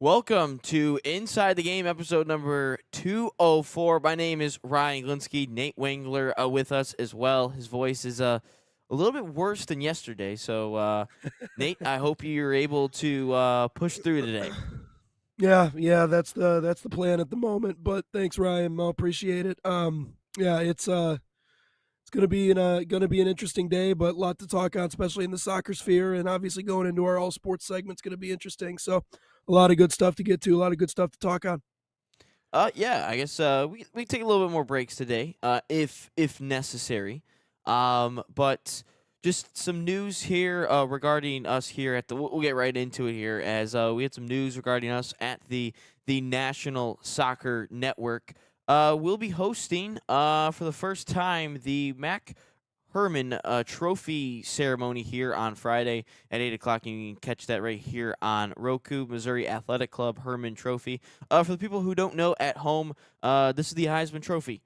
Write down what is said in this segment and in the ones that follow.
Welcome to Inside the Game, episode number 204. My name is Ryan Glinsky. Nate Wangler with us as well. His voice is a little bit worse than yesterday. So, Nate, I hope you're able to push through today. Yeah, that's the plan at the moment. But thanks, Ryan. I appreciate it. Yeah, it's gonna be an interesting day, but a lot to talk on, especially in the soccer sphere, and obviously going into our all sports segment's gonna be interesting. So, a lot of good stuff to get to, a lot of good stuff to talk on. Yeah, I guess we take a little bit more breaks today, if necessary. But just some news here regarding us here at the. We'll get right into it here as we had some news regarding us at the National Soccer Network. We'll be hosting for the first time the Mac Herman trophy ceremony here on Friday at 8 o'clock. You can catch that right here on Roku, Missouri Athletic Club Herman Trophy. For the people who don't know at home, this is the Heisman Trophy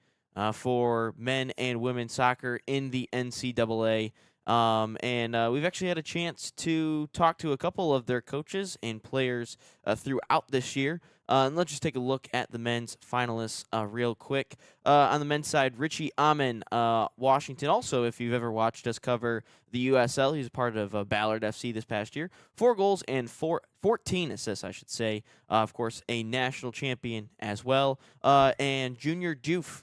for men and women's soccer in the NCAA. And we've actually had a chance to talk to a couple of their coaches and players throughout this year. And let's just take a look at the men's finalists real quick. On the men's side, Richie Amen, Washington. Also, if you've ever watched us cover the USL, he's a part of Ballard FC this past year. 4 goals and 14 assists, I should say. Of course, a national champion as well. And Junior Juf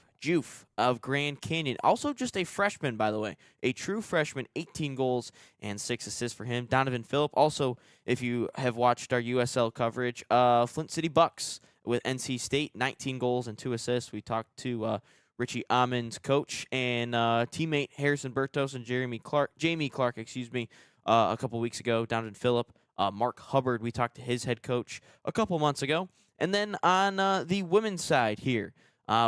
of Grand Canyon. Also just a freshman, by the way. A true freshman, 18 goals and 6 assists for him. Donovan Phillip, also, if you have watched our USL coverage, Flint City Bucks with NC State, 19 goals and 2 assists. We talked to Richie Amen's coach and teammate Harrison Bertos and Jamie Clark, a couple weeks ago. Donovan Phillip, Mark Hubbard, we talked to his head coach a couple months ago. And then on the women's side here,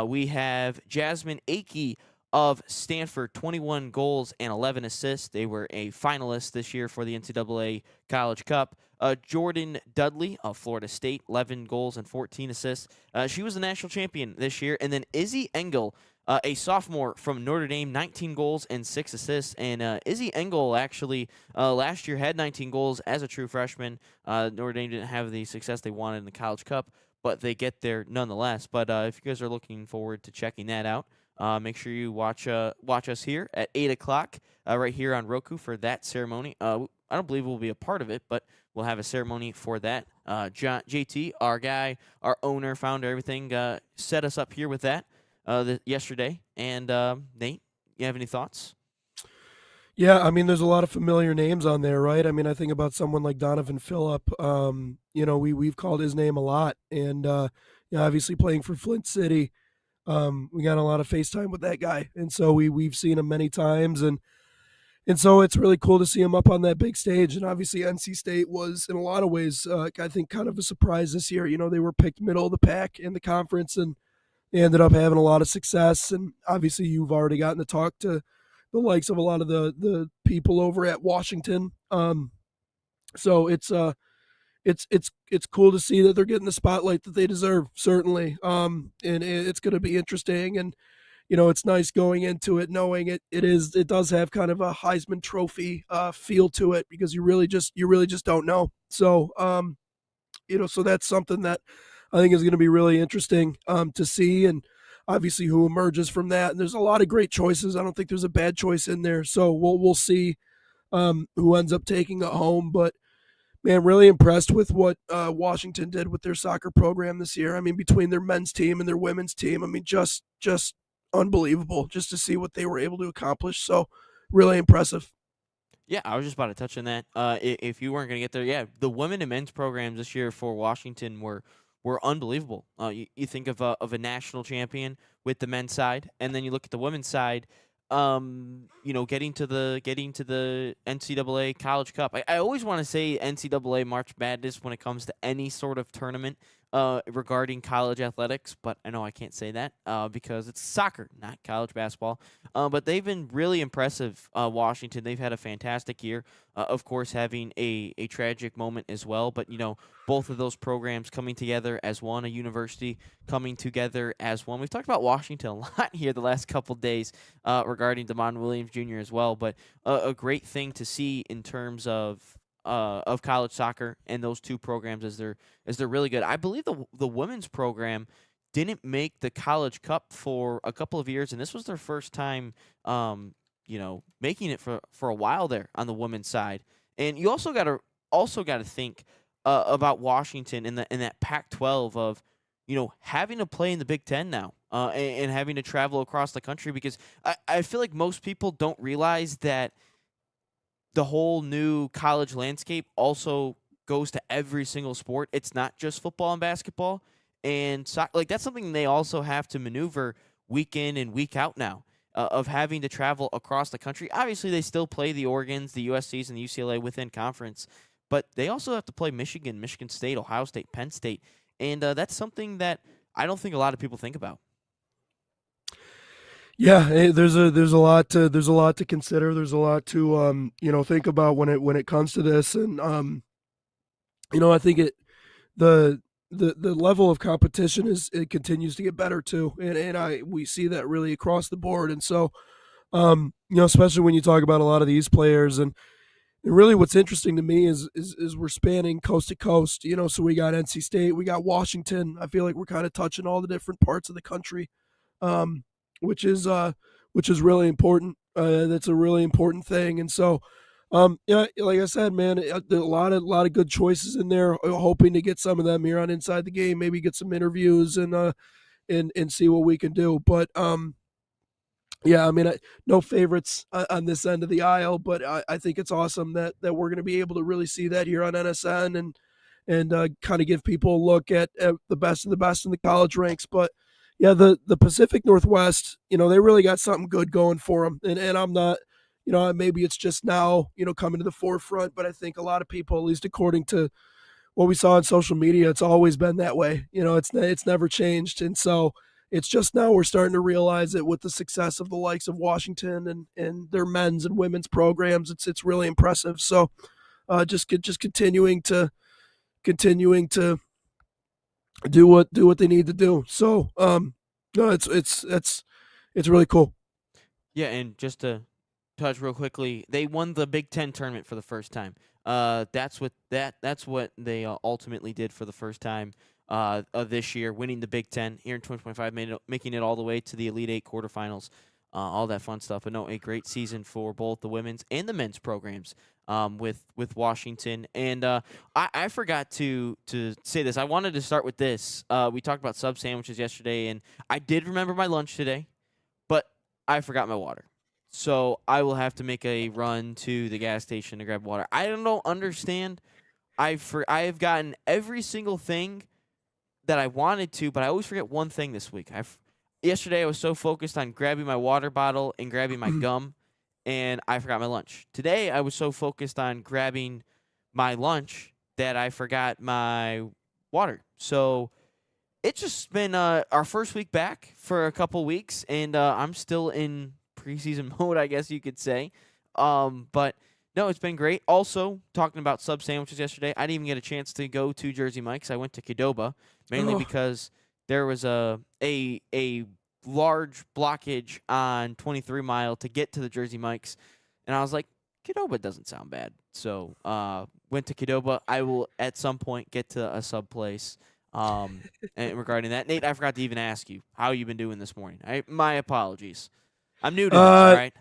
we have Jasmine Akey of Stanford, 21 goals and 11 assists. They were a finalist this year for the NCAA College Cup. Jordan Dudley of Florida State, 11 goals and 14 assists. She was the national champion this year. And then Izzy Engel, a sophomore from Notre Dame, 19 goals and 6 assists. And Izzy Engel actually last year had 19 goals as a true freshman. Notre Dame didn't have the success they wanted in the College Cup, but they get there nonetheless. But if you guys are looking forward to checking that out, make sure you watch us here at 8 o'clock right here on Roku for that ceremony. I don't believe we'll be a part of it, but we'll have a ceremony for that. JT, our guy, our owner, founder, everything, set us up here with that yesterday. And Nate, you have any thoughts? Yeah, I mean, there's a lot of familiar names on there, right? I mean, I think about someone like Donovan Phillip. We've called his name a lot, and obviously playing for Flint City, we got a lot of FaceTime with that guy, and so we've seen him many times, and so it's really cool to see him up on that big stage. And obviously, NC State was in a lot of ways, I think, kind of a surprise this year. You know, they were picked middle of the pack in the conference, and they ended up having a lot of success. And obviously, you've already gotten to talk to the likes of a lot of the people over at Washington. So it's cool to see that they're getting the spotlight that they deserve, certainly. And it's going to be interesting, and it's nice going into it knowing it does have kind of a Heisman Trophy feel to it, because you really just don't know. So so that's something that I think is going to be really interesting to see, and obviously who emerges from that. And there's a lot of great choices. I don't think there's a bad choice in there. So we'll see who ends up taking it home. But man, really impressed with what Washington did with their soccer program this year. I mean, between their men's team and their women's team, I mean, just unbelievable just to see what they were able to accomplish. So really impressive. Yeah, I was just about to touch on that. If you weren't going to get there, yeah, the women and men's programs this year for Washington were unbelievable. You think of a national champion with the men's side, and then you look at the women's side. Getting to the NCAA College Cup. I always want to say NCAA March Madness when it comes to any sort of tournament. regarding college athletics, but I know I can't say that because it's soccer, not college basketball. But they've been really impressive. Washington, they've had a fantastic year. Of course, having a tragic moment as well. But both of those programs coming together as one, a university coming together as one. We've talked about Washington a lot here the last couple days regarding Demond Williams Jr. as well. But a great thing to see in terms of college soccer and those two programs as they're really good. I believe the women's program didn't make the College Cup for a couple of years, and this was their first time, making it for a while there on the women's side. And you also got to think about Washington in that Pac-12 of having to play in the Big Ten now. And having to travel across the country because I feel like most people don't realize that the whole new college landscape also goes to every single sport. It's not just football and basketball. And like that's something they also have to maneuver week in and week out now of having to travel across the country. Obviously, they still play the Oregons, the USCs, and the UCLA within conference, but they also have to play Michigan, Michigan State, Ohio State, Penn State. And that's something that I don't think a lot of people think about. Yeah, there's a lot to consider. There's a lot to think about when it comes to this, and I think the level of competition is it continues to get better too, and I we see that really across the board, and so especially when you talk about a lot of these players, and really what's interesting to me is we're spanning coast to coast, so we got NC State, we got Washington. I feel like we're kind of touching all the different parts of the country. Um, which is really important. That's a really important thing. And so, yeah, like I said, man, there are a lot of good choices in there. Hoping to get some of them here on Inside the Game, maybe get some interviews and see what we can do. But yeah, I mean, no favorites on this end of the aisle, but I think it's awesome that we're going to be able to really see that here on NSN and kind of give people a look at the best of the best in the college ranks. But yeah, the Pacific Northwest, they really got something good going for them, and I'm not, maybe it's just now, coming to the forefront, but I think a lot of people, at least according to what we saw on social media, it's always been that way. It's never changed, and so it's just now we're starting to realize it with the success of the likes of Washington and their men's and women's programs. It's really impressive. So just continuing to do what they need to do. So no, it's really cool. Yeah, and just to touch real quickly, they won the Big Ten tournament for the first time. That's what they ultimately did for the first time of this year, winning the Big Ten here in 2025, making it all the way to the Elite Eight quarterfinals, all that fun stuff. But no, a great season for both the women's and the men's programs with Washington. And I forgot to say this. I wanted to start with this. We talked about sub sandwiches yesterday, and I did remember my lunch today, but I forgot my water. So I will have to make a run to the gas station to grab water. I don't understand. I have gotten every single thing that I wanted to, but I always forget one thing this week. Yesterday I was so focused on grabbing my water bottle and grabbing my gum, and I forgot my lunch. Today I was so focused on grabbing my lunch that I forgot my water. So it's just been our first week back for a couple weeks, and I'm still in preseason mode, I guess you could say. But no, it's been great. Also, talking about sub sandwiches yesterday, I didn't even get a chance to go to Jersey Mike's. I went to Qdoba mainly Oh, because there was a large blockage on 23 Mile to get to the Jersey Mike's, and I was like, Qdoba doesn't sound bad. So went to Qdoba. I will at some point get to a sub place. And regarding that, Nate, I forgot to even ask you how you been doing this morning. My apologies. I'm new to this. All uh, right.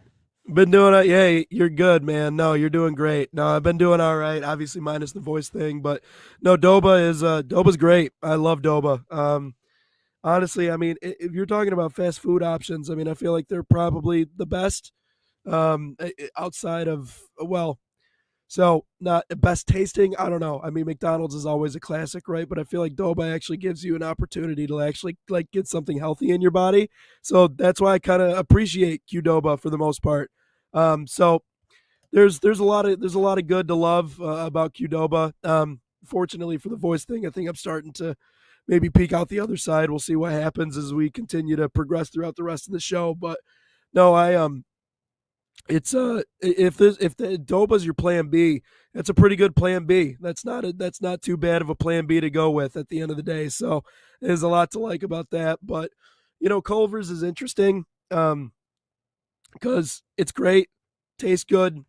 been doing it. Yeah, you're good, man. No, you're doing great. No, I've been doing all right. Obviously, minus the voice thing, but no, Doba's great. I love Doba. Honestly, I mean, if you're talking about fast food options, I mean, I feel like they're probably the best outside of well, so not best tasting. I don't know. I mean, McDonald's is always a classic, right? But I feel like Doba actually gives you an opportunity to actually like get something healthy in your body. So that's why I kind of appreciate Qdoba for the most part. So there's a lot of good to love about Qdoba. Fortunately for the voice thing, I think I'm starting to maybe peek out the other side. We'll see what happens as we continue to progress throughout the rest of the show. But no, it's if the Adoba's your plan B, that's a pretty good plan B. That's not too bad of a plan B to go with at the end of the day. So there's a lot to like about that. But Culver's is interesting because it's great, tastes good,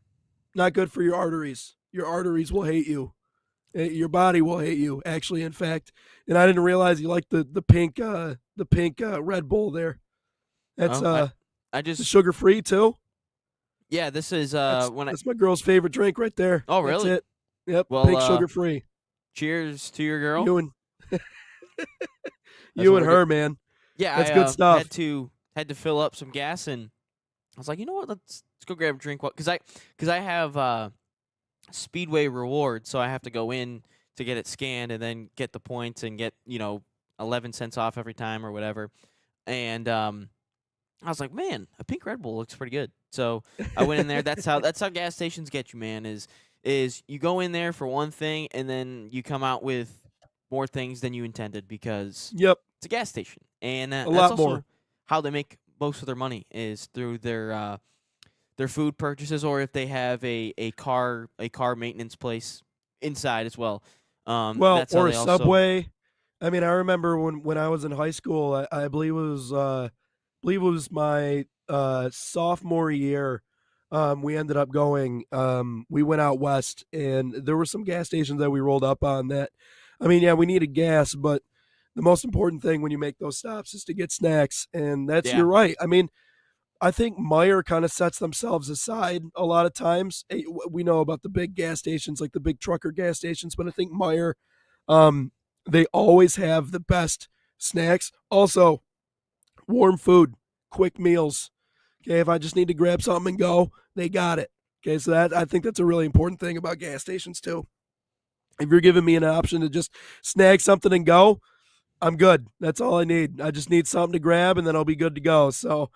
not good for your arteries. Your arteries will hate you. Your body will hate you. Actually, in fact, and I didn't realize you like the pink Red Bull there. That's Oh, I the just sugar free too. yeah. This is when I. That's my girl's favorite drink right there. Oh, That's really? it. Yep, Well, pink sugar free. cheers to your girl. You and That's what we're her, man. Yeah, That's I good stuff. had to fill up some gas, and I was like, you know what? Let's go grab a drink. Because I have Speedway reward, so I have to go in to get it scanned and then get the points and get 11 cents off every time or whatever. And I was like, man, a pink Red Bull looks pretty good. So I went in there. That's how gas stations get you, man. Is you go in there for one thing and then you come out with more things than you intended because Yep, it's a gas station, and a that's lot also more. how they make most of their money is through their food purchases, or if they have a car maintenance place inside as well. Well, That's how or a they also. Subway. I mean, I remember when I was in high school. I believe it was my sophomore year. We ended up going. We went out west, and there were some gas stations that we rolled up on. That, I mean, yeah, we needed gas, but the most important thing when you make those stops is to get snacks, and that's Yeah, you're right. I mean, I think Meyer kind of sets themselves aside a lot of times. We know about the big gas stations, like the big trucker gas stations, but I think Meyer, um, they always have the best snacks. Also, warm food, quick meals. Okay, if I just need to grab something and go, they got it. Okay, so that I think that's a really important thing about gas stations too. If you're giving me an option to just snag something and go, I'm good. That's all I need. I just need something to grab and then I'll be good to go. So,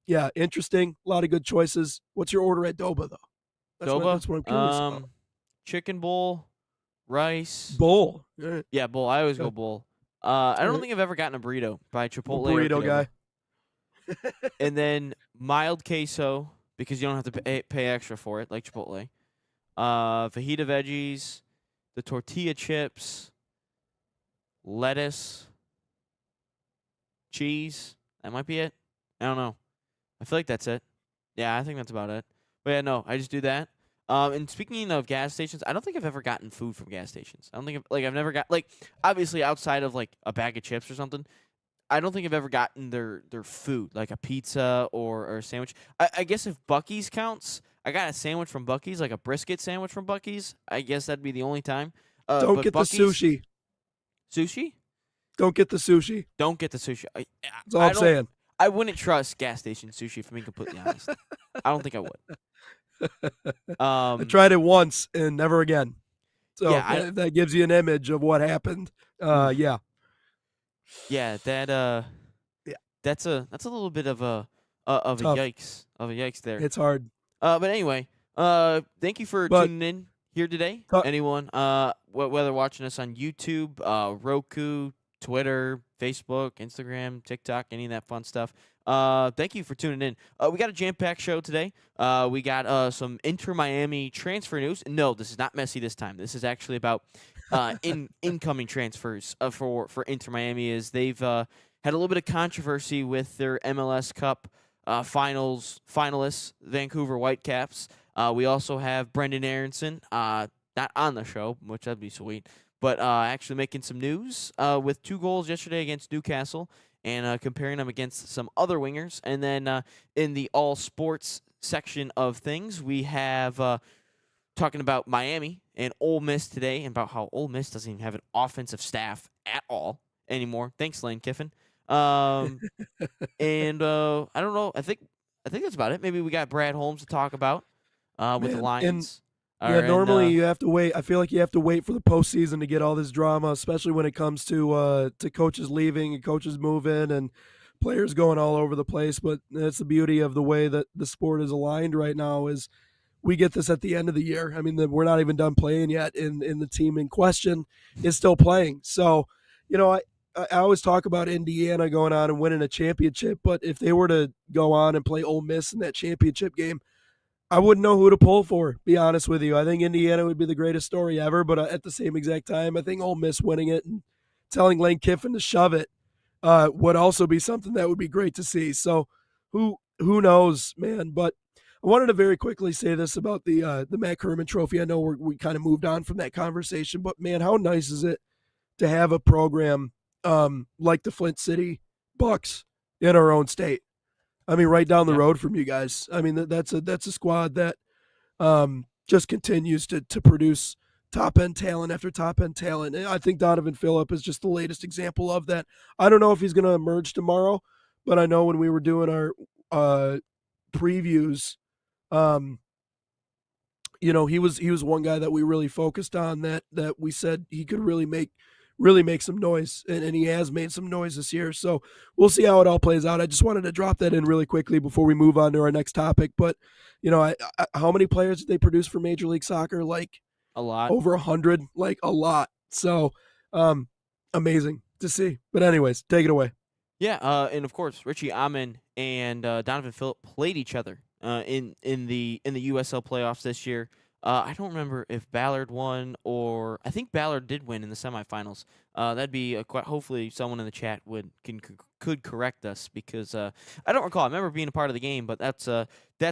yeah, interesting. A lot of good choices. What's your order at Doba though? Doba, That's what I'm curious about. chicken bowl, rice. Bowl. All right. Yeah, bowl. I always go Okay. bowl. I All don't right. think I've ever gotten a burrito by I'm a Chipotle or burrito Qdoba. guy. And then mild queso because you don't have to pay extra for it like Chipotle. Fajita veggies, the tortilla chips, lettuce, cheese. That might be it. I don't know. I feel like that's it. Yeah, I think that's about it. But yeah, no, I just do that. And speaking of gas stations, I don't think I've ever gotten food from gas stations. I don't think I've never got like obviously outside of like a bag of chips or something. I don't think I've ever gotten their food like a pizza or a sandwich. I guess if Bucky's counts, I got a sandwich from Bucky's, like a brisket sandwich from Bucky's. I guess that'd be the only time. Don't But get the Bucky's sushi. sushi. Don't get the sushi. Don't get the sushi. That's all I I'm don't. saying. I wouldn't trust gas station sushi if I'm being completely honest. I don't think I would. I tried it once and never again. So Yeah, if that gives you an image of what happened. oof. Yeah. Yeah, Yeah. that's a little bit of a Tough. yikes there. It's hard. But anyway, thank you for But tuning in here today. ta- Anyone, whether watching us on YouTube, Roku, Twitter, Facebook, Instagram, TikTok, any of that fun stuff. Thank you for tuning in. We got a jam-packed show today. We got some Inter Miami transfer news. No, this is not Messi this time. This is actually about incoming transfers for Inter Miami. Is they've had a little bit of controversy with their MLS Cup finalists, Vancouver Whitecaps. We also have Brendan Aronson, not on the show, which that'd be sweet, but actually making some news with 2 goals yesterday against Newcastle and comparing them against some other wingers. And then in the all sports section of things, we have talking about Miami and Ole Miss today and about how Ole Miss doesn't even have an offensive staff at all anymore. Thanks, Lane Kiffin. Um, and I don't know. I think that's about it. Maybe we got Brad Holmes to talk about with the man, and Lions. yeah, And normally you have to wait. I feel like you have to wait for the postseason to get all this drama, especially when it comes to coaches leaving and coaches moving and players going all over the place. But that's the beauty of the way that the sport is aligned right now is we get this at the end of the year. I mean, we're not even done playing yet, and the team in question is still playing. So you know, I always talk about Indiana going on and winning a championship, but if they were to go on and play Ole Miss in that championship game, I wouldn't know who to pull for. Be honest with you, I think Indiana would be the greatest story ever, but at the same exact time, I think Ole Miss winning it and telling Lane Kiffin to shove it would also be something that would be great to see. So who knows, man? But I wanted to very quickly say this about the Matt Kerman Trophy. I know we kind of moved on from that conversation, but man, how nice is it to have a program like the Flint City Bucks in our own state? I mean, right down the Yeah. road from you guys. I mean, that's a squad that just continues to produce top end talent after top end talent. And I think Donovan Phillip is just the latest example of that. I don't know if he's going to emerge tomorrow, but I know when we were doing our uh, previews, um, he was one guy that we really focused on that we said he could really make some noise, and he has made some noise this year. So we'll see how it all plays out. I just wanted to drop that in really quickly before we move on to our next topic. But how many players did they produce for Major League Soccer? Like A lot. over 100, like a lot. So um, amazing to see. But anyways, take it away. Yeah, and of course, Richie Amen and Donovan Phillip played each other in the USL playoffs this year. I don't remember if Ballard won, or I think Ballard did win in the semifinals. That'd be hopefully someone in the chat could correct us, because I don't recall. I remember being a part of the game, but that's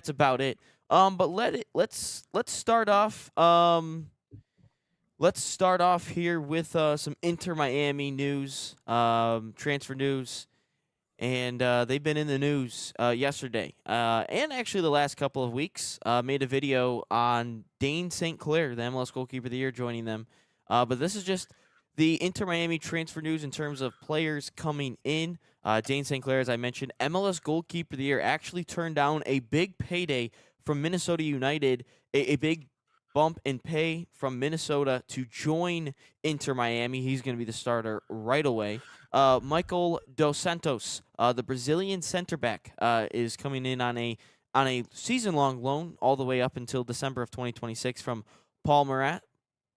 about it. But let's start off. Let's start off here with some Inter Miami news, transfer news. And they've been in the news yesterday, and actually the last couple of weeks. Made a video on Dane St. Clair, the MLS Goalkeeper of the Year, joining them. But this is just the Inter Miami transfer news in terms of players coming in. Dane St. Clair, as I mentioned, MLS Goalkeeper of the Year, actually turned down a big payday from Minnesota United, a big bump in pay from Minnesota to join Inter Miami. He's going to be the starter right away. Michael Dos Santos, the Brazilian center back, is coming in on a season-long loan all the way up until December of 2026 from Palmeiras.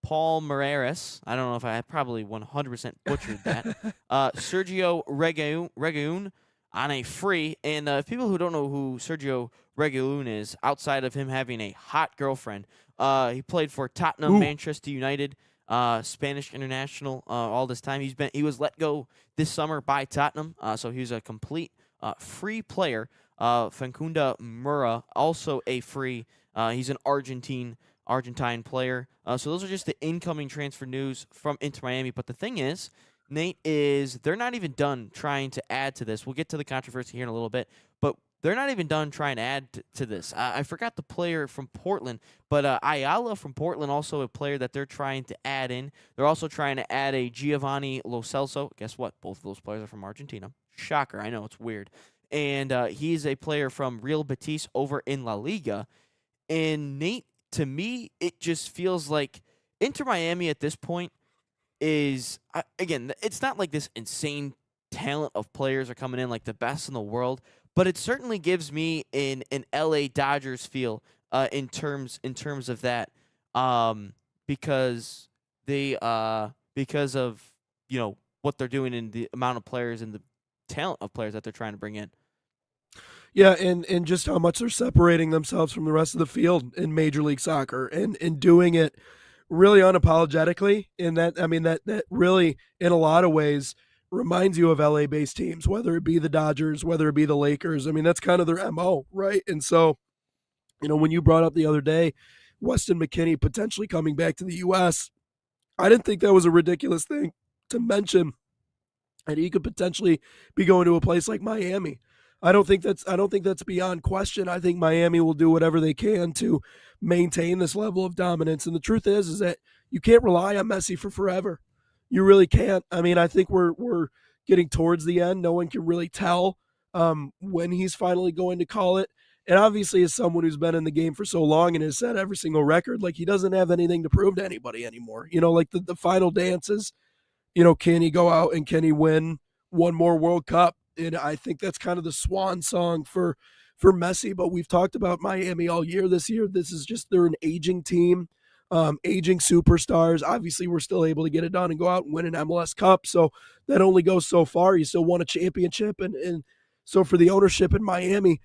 Palmeiras. I don't know if I probably 100% butchered that. Sergio Reguilon on a free. And people who don't know who Sergio Reguilon is, outside of him having a hot girlfriend, he played for Tottenham, Ooh, Manchester United, Spanish international all this time. He was let go this summer by Tottenham, so he's a complete free player. Fancunda Mura, also a free. He's an Argentine player. So those are just the incoming transfer news from Inter Miami. But the thing is, Nate, is they're not even done trying to add to this. We'll get to the controversy here in a little bit, but they're not even done trying to add to this. I forgot the player from Portland, but Ayala from Portland, also a player that they're trying to add in. They're also trying to add a Giovanni Lo Celso. Guess what? Both of those players are from Argentina. Shocker. I know, it's weird. And he's a player from Real Betis over in La Liga. And Nate, to me, it just feels like Inter Miami at this point is, again, it's not like this insane talent of players are coming in like the best in the world, but it certainly gives me an LA Dodgers feel in terms of that, because because of what they're doing and the amount of players and the talent of players that they're trying to bring in. yeah, and just how much they're separating themselves from the rest of the field in Major League Soccer, and doing it really unapologetically. And that, I mean, that really, in a lot of ways, reminds you of LA based teams, whether it be the Dodgers, whether it be the Lakers. I mean, that's kind of their MO, right? And so, when you brought up the other day, Weston McKinney potentially coming back to the U.S., I didn't think that was a ridiculous thing to mention, and he could potentially be going to a place like Miami. I don't think that's beyond question. I think Miami will do whatever they can to maintain this level of dominance. And the truth is that you can't rely on Messi for forever. You really can't. I mean, I think we're getting towards the end. No one can really tell when he's finally going to call it. And obviously, as someone who's been in the game for so long and has set every single record, like he doesn't have anything to prove to anybody anymore. Like the final dances, can he go out and can he win one more World Cup? And I think that's kind of the swan song for Messi. But we've talked about Miami all year this year. This is just, they're an aging team. aging superstars. Obviously, we're still able to get it done and go out and win an MLS Cup. So that only goes so far. You still won a championship. And so for the ownership in Miami,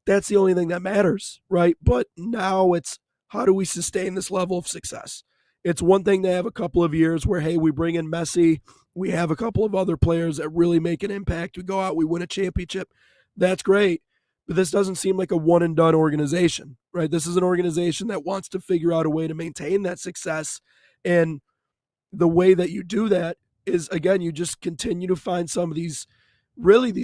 that's the only thing that matters, right? But now it's how do we sustain this level of success? It's one thing to have a couple of years where, hey, we bring in Messi, we have a couple of other players that really make an impact. We go out, we win a championship. That's great. But this doesn't seem like a one and done organization, right? This is an organization that wants to figure out a way to maintain that success. And the way that you do that is, again, you just continue to find some of these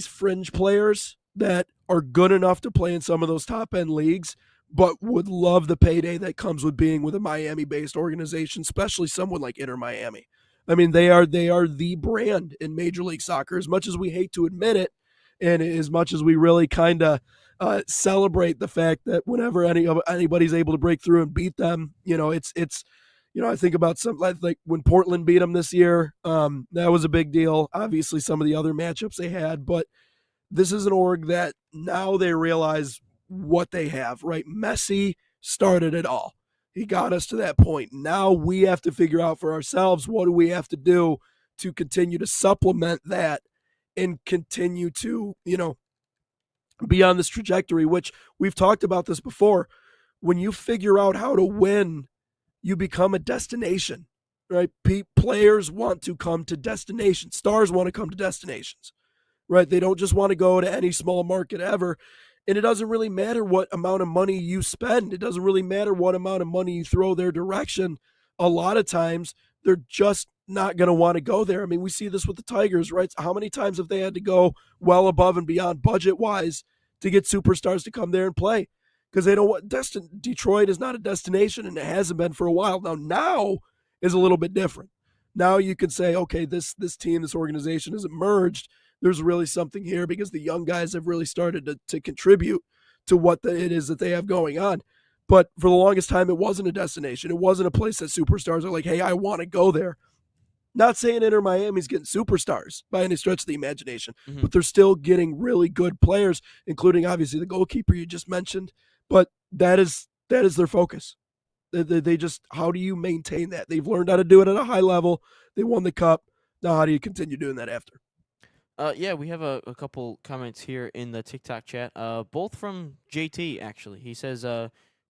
fringe players that are good enough to play in some of those top end leagues, but would love the payday that comes with being with a Miami based organization, especially someone like Inter Miami. I mean, they are the brand in Major League Soccer, as much as we hate to admit it, and as much as we really kind of celebrate the fact that whenever anybody's able to break through and beat them, it's I think about some like when Portland beat them this year. That was a big deal. Obviously, some of the other matchups they had, but this is an org that now they realize what they have. Right, Messi started it all. He got us to that point. Now we have to figure out for ourselves what do we have to do to continue to supplement that and continue to be on this trajectory, which we've talked about this before. When you figure out how to win, you become a destination, right? Players want to come to destinations. Stars want to come to destinations, right? They don't just want to go to any small market ever. And it doesn't really matter what amount of money you spend. It doesn't really matter what amount of money you throw their direction. A lot of times, they're just not going to want to go there. I mean, we see this with the Tigers, right? How many times have they had to go well above and beyond budget-wise to get superstars to come there and play? Because they don't want Detroit is not a destination, and it hasn't been for a while. Now is a little bit different. Now you can say, okay, this team, this organization has emerged. There's really something here because the young guys have really started to contribute to what it is that they have going on. But for the longest time, it wasn't a destination. It wasn't a place that superstars are like, hey, I want to go there. Not saying Inter Miami's getting superstars by any stretch of the imagination, but they're still getting really good players, including obviously the goalkeeper you just mentioned. But that is their focus. They just, how do you maintain that? They've learned how to do it at a high level. They won the cup. Now how do you continue doing that after? Yeah, we have a couple comments here in the TikTok chat. Both from JT actually. He says,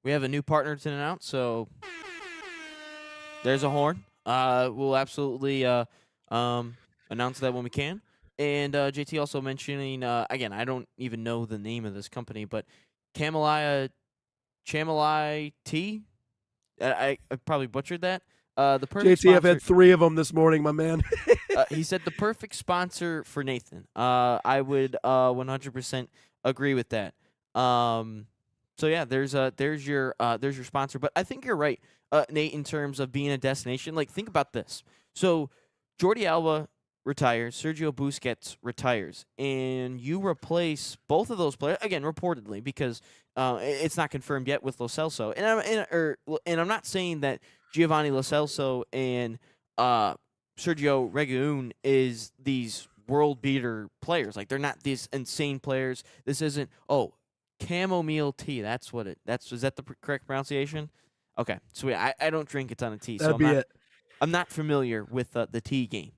we have a new partner to announce, so there's a horn. We'll absolutely announce that when we can. And JT also mentioning, again, I don't even know the name of this company, but Chamalai Tea. I probably butchered that. The perfect JT, I've had 3 of them this morning, my man. he said the perfect sponsor for Nathan. I would 100% agree with that. So yeah, there's your sponsor. But I think you're right, Nate, in terms of being a destination. Like, think about this. So Jordi Alba retires, Sergio Busquets retires, and you replace both of those players again, reportedly, because it's not confirmed yet with Lo Celso. And I'm not saying that Giovanni Lo Celso and Sergio Reguilon is these world beater players. Like, they're not these insane players. This isn't chamomile tea. Is that the correct pronunciation? Okay, sweet. I don't drink a ton of tea, I'm not familiar with the tea game.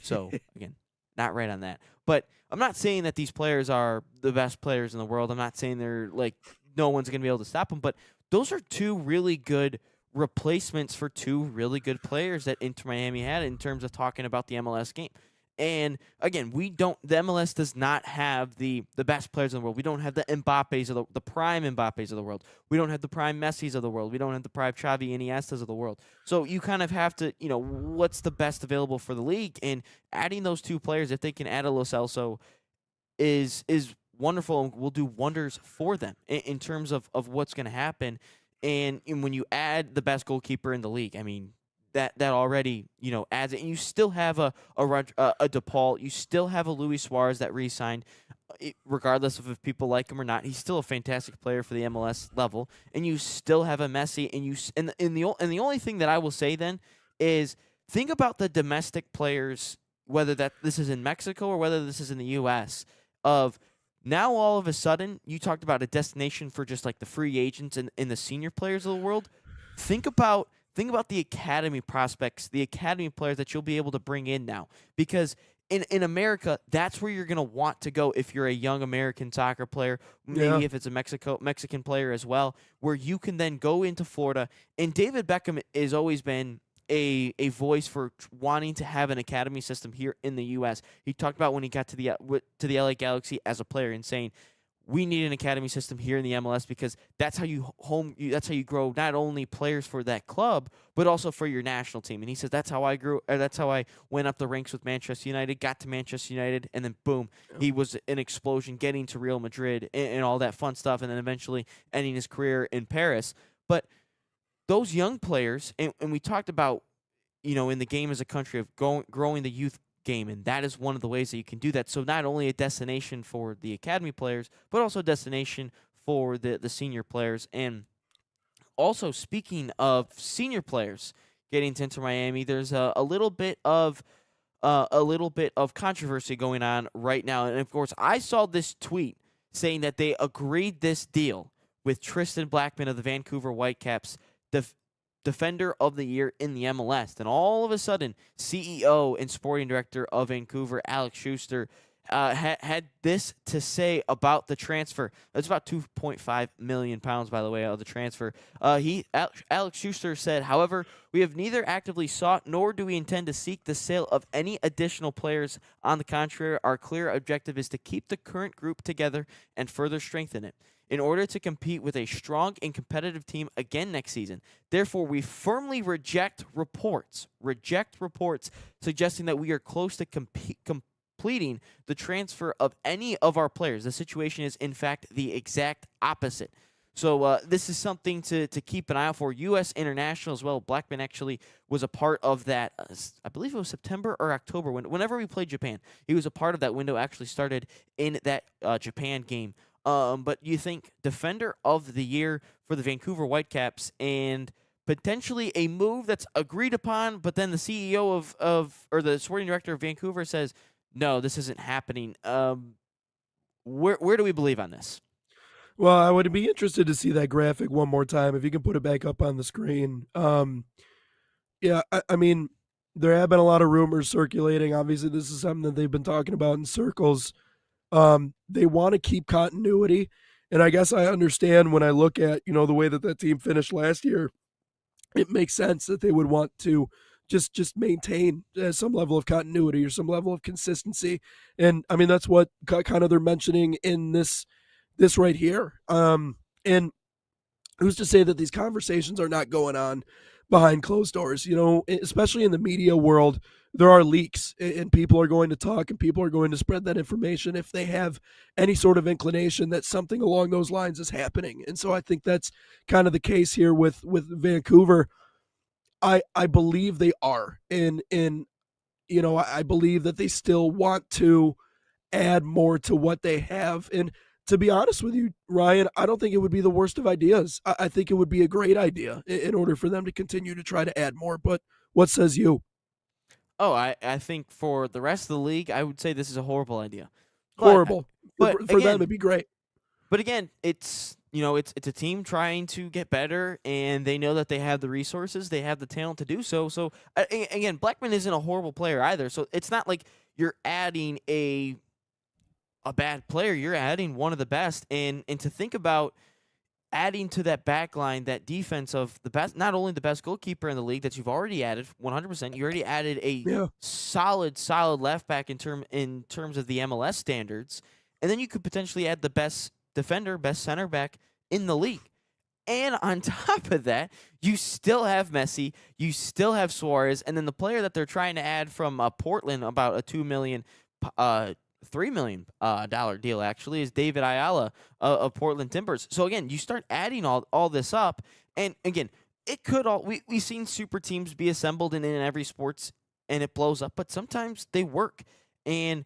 So again, not right on that. But I'm not saying that these players are the best players in the world. I'm not saying they're like no one's gonna be able to stop them. But those are 2 really good replacements for 2 really good players that Inter Miami had in terms of talking about the MLS game. And again, the MLS does not have the best players in the world. We don't have the Mbappes of the prime Mbappes of the world. We don't have the prime Messis of the world. We don't have the prime Xavi Iniestas of the world. So you kind of have to, what's the best available for the league? And adding those 2 players, if they can add a Lo Celso, is wonderful and will do wonders for them in terms of what's going to happen. And when you add the best goalkeeper in the league, I mean, that already adds it. And you still have a DePaul, you still have a Luis Suarez that re-signed, regardless of if people like him or not. He's still a fantastic player for the MLS level, and you still have a Messi. And the only thing that I will say then is think about the domestic players, whether that this is in Mexico or whether this is in the U.S. Of now all of a sudden you talked about a destination for just like the free agents and the senior players of the world. think about the academy prospects, the academy players that you'll be able to bring in now, because in America, that's where you're going to want to go if you're a young American soccer player, Yeah. maybe if it's a Mexican player as well, where you can then go into Florida. And David Beckham has always been a voice for wanting to have an academy system here in the U.S. He talked about when he got to the LA Galaxy as a player and saying, we need an academy system here in the MLS because that's how that's how you grow not only players for that club but also for your national team. And he says that's how I grew. That's how I went up the ranks with Manchester United, got to Manchester United, and then boom, he was an explosion, getting to Real Madrid and all that fun stuff, and then eventually ending his career in Paris. But those young players, and we talked about, in the game as a country of growing the youth game, and that is one of the ways that you can do that. So not only a destination for the academy players, but also a destination for the senior players. And also, speaking of senior players getting to Inter Miami, there's a little bit of controversy going on right now. And of course, I saw this tweet saying that they agreed this deal with Tristan Blackman of the Vancouver Whitecaps, Defender of the Year in the MLS. Then all of a sudden, CEO and sporting director of Vancouver, Alex Schuster, had this to say about the transfer. That's about 2.5 million pounds, by the way, of the transfer. Alex Schuster said, however, we have neither actively sought nor do we intend to seek the sale of any additional players. On the contrary, our clear objective is to keep the current group together and further strengthen it in order to compete with a strong and competitive team again next season. Therefore, we firmly reject reports suggesting that we are close to completing the transfer of any of our players. The situation is, in fact, the exact opposite. So this is something to keep an eye out for. U.S. International as well. Blackman actually was a part of that. I believe it was September or October. Whenever we played Japan, he was a part of that window. Actually started in that Japan game. But you think Defender of the Year for the Vancouver Whitecaps and potentially a move that's agreed upon, but then the CEO or the sporting director of Vancouver says, no, this isn't happening. Where do we believe on this? Well, I would be interested to see that graphic one more time if you can put it back up on the screen. Yeah, I mean, there have been a lot of rumors circulating. Obviously, this is something that they've been talking about in circles. They want to keep continuity, and I guess I understand when I look at the way that team finished last year. It makes sense that they would want to just maintain some level of continuity or some level of consistency, and I mean that's what kind of they're mentioning in this right here. And who's to say that these conversations are not going on behind closed doors? Especially in the media world, there are leaks, and people are going to talk, and people are going to spread that information if they have any sort of inclination that something along those lines is happening. And so I think that's kind of the case here with Vancouver. I believe they are, and I believe that they still want to add more to what they have. And to be honest with you, Ryan, I don't think it would be the worst of ideas. I think it would be a great idea in order for them to continue to try to add more. But what says you? Oh, I think for the rest of the league, I would say this is a horrible idea. But Horrible. but For them, again, it'd be great. But again, it's a team trying to get better, and they know that they have the resources, they have the talent to do so. So again, Blackman isn't a horrible player either. So it's not like you're adding a bad player. You're adding one of the best, and to think about adding to that back line, that defense of the best, not only the best goalkeeper in the league that you've already added 100%. You already added a Yeah. solid left back in terms of the MLS standards, and then you could potentially add the best defender, best center back in the league. And on top of that, you still have Messi, you still have Suarez, and then the player that they're trying to add from Portland, about a $3 million dollar deal actually, is David Ayala of Portland Timbers. So again, you start adding all this up, and again, it could all we've seen super teams be assembled in every sports, and it blows up, but sometimes they work. And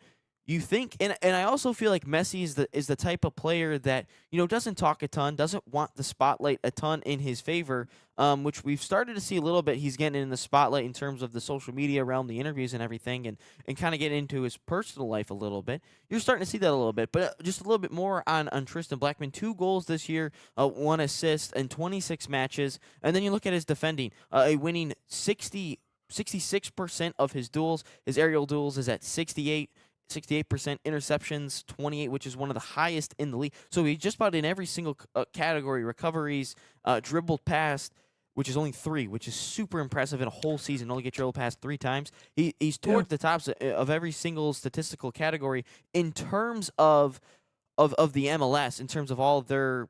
you think, and I also feel like Messi is the type of player that doesn't talk a ton, doesn't want the spotlight a ton in his favor, which we've started to see a little bit. He's getting in the spotlight in terms of the social media realm, the interviews and everything, and kind of get into his personal life a little bit. You're starting to see that a little bit, but just a little bit more on Tristan Blackman. 2 goals this year, 1 assist in 26 matches, and then you look at his defending, a winning 66% of his duels. His aerial duels is at 68%, interceptions 28, which is one of the highest in the league. So he's just about in every single category. Recoveries, dribbled past, which is only 3, which is super impressive in a whole season. Only get dribbled past 3 times. He's towards the tops of every single statistical category in terms of the MLS, in terms of all their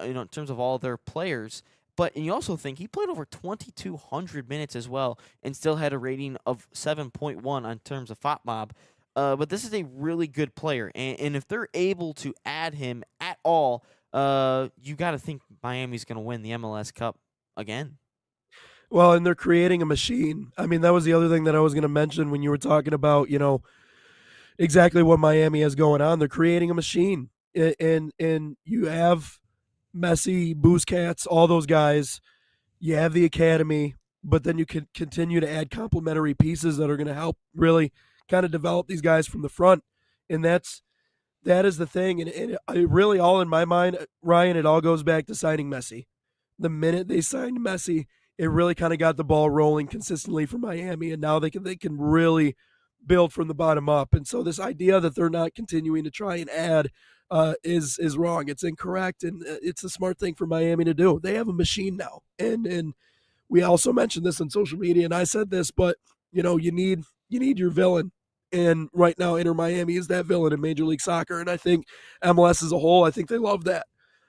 in terms of all their players. But and you also think he played over 2,200 minutes as well, and still had a rating of 7.1 on terms of FOTMob. But this is a really good player, and if they're able to add him at all, you got to think Miami's going to win the MLS Cup again. Well, and they're creating a machine. I mean, that was the other thing that I was going to mention when you were talking about, exactly what Miami has going on. They're creating a machine, and you have Messi, Busquets, all those guys. You have the academy, but then you can continue to add complementary pieces that are going to help really kind of develop these guys from the front, and that is the thing. And I really, all in my mind, Ryan, it all goes back to signing Messi. The minute they signed Messi, it really kind of got the ball rolling consistently for Miami, and now they can really build from the bottom up. And so this idea that they're not continuing to try and add is wrong. It's incorrect, and it's a smart thing for Miami to do. They have a machine now, and we also mentioned this on social media, and I said this, but you need your villain, and right now Inter Miami is that villain in Major League Soccer, and I think MLS as a whole, I think they love that.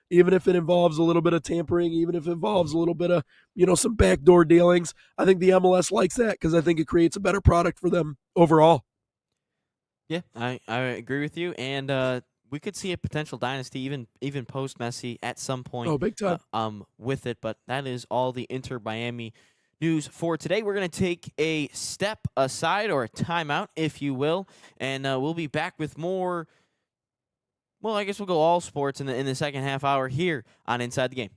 Even if it involves a little bit of tampering, even if it involves a little bit of some backdoor dealings, I think the MLS likes that because I think it creates a better product for them overall. Yeah, I agree with you, and we could see a potential dynasty even post Messi at some point. Oh, big time. With it, but that is all the Inter Miami news for today. We're going to take a step aside, or a timeout, if you will, and we'll be back with more. Well, I guess we'll go all sports in the second half hour here on Inside the Game.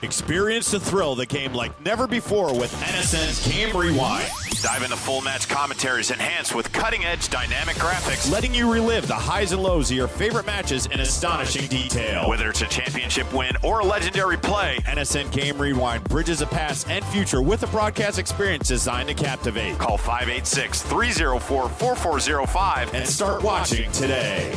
Experience the thrill of the game like never before with NSN's Game Rewind. Dive into full match commentaries enhanced with cutting-edge dynamic graphics, Letting you relive the highs and lows of your favorite matches in astonishing detail. whether it's a championship win or a legendary play. NSN Game Rewind bridges the past and future with a broadcast experience designed to captivate. Call 586-304-4405 And start watching today.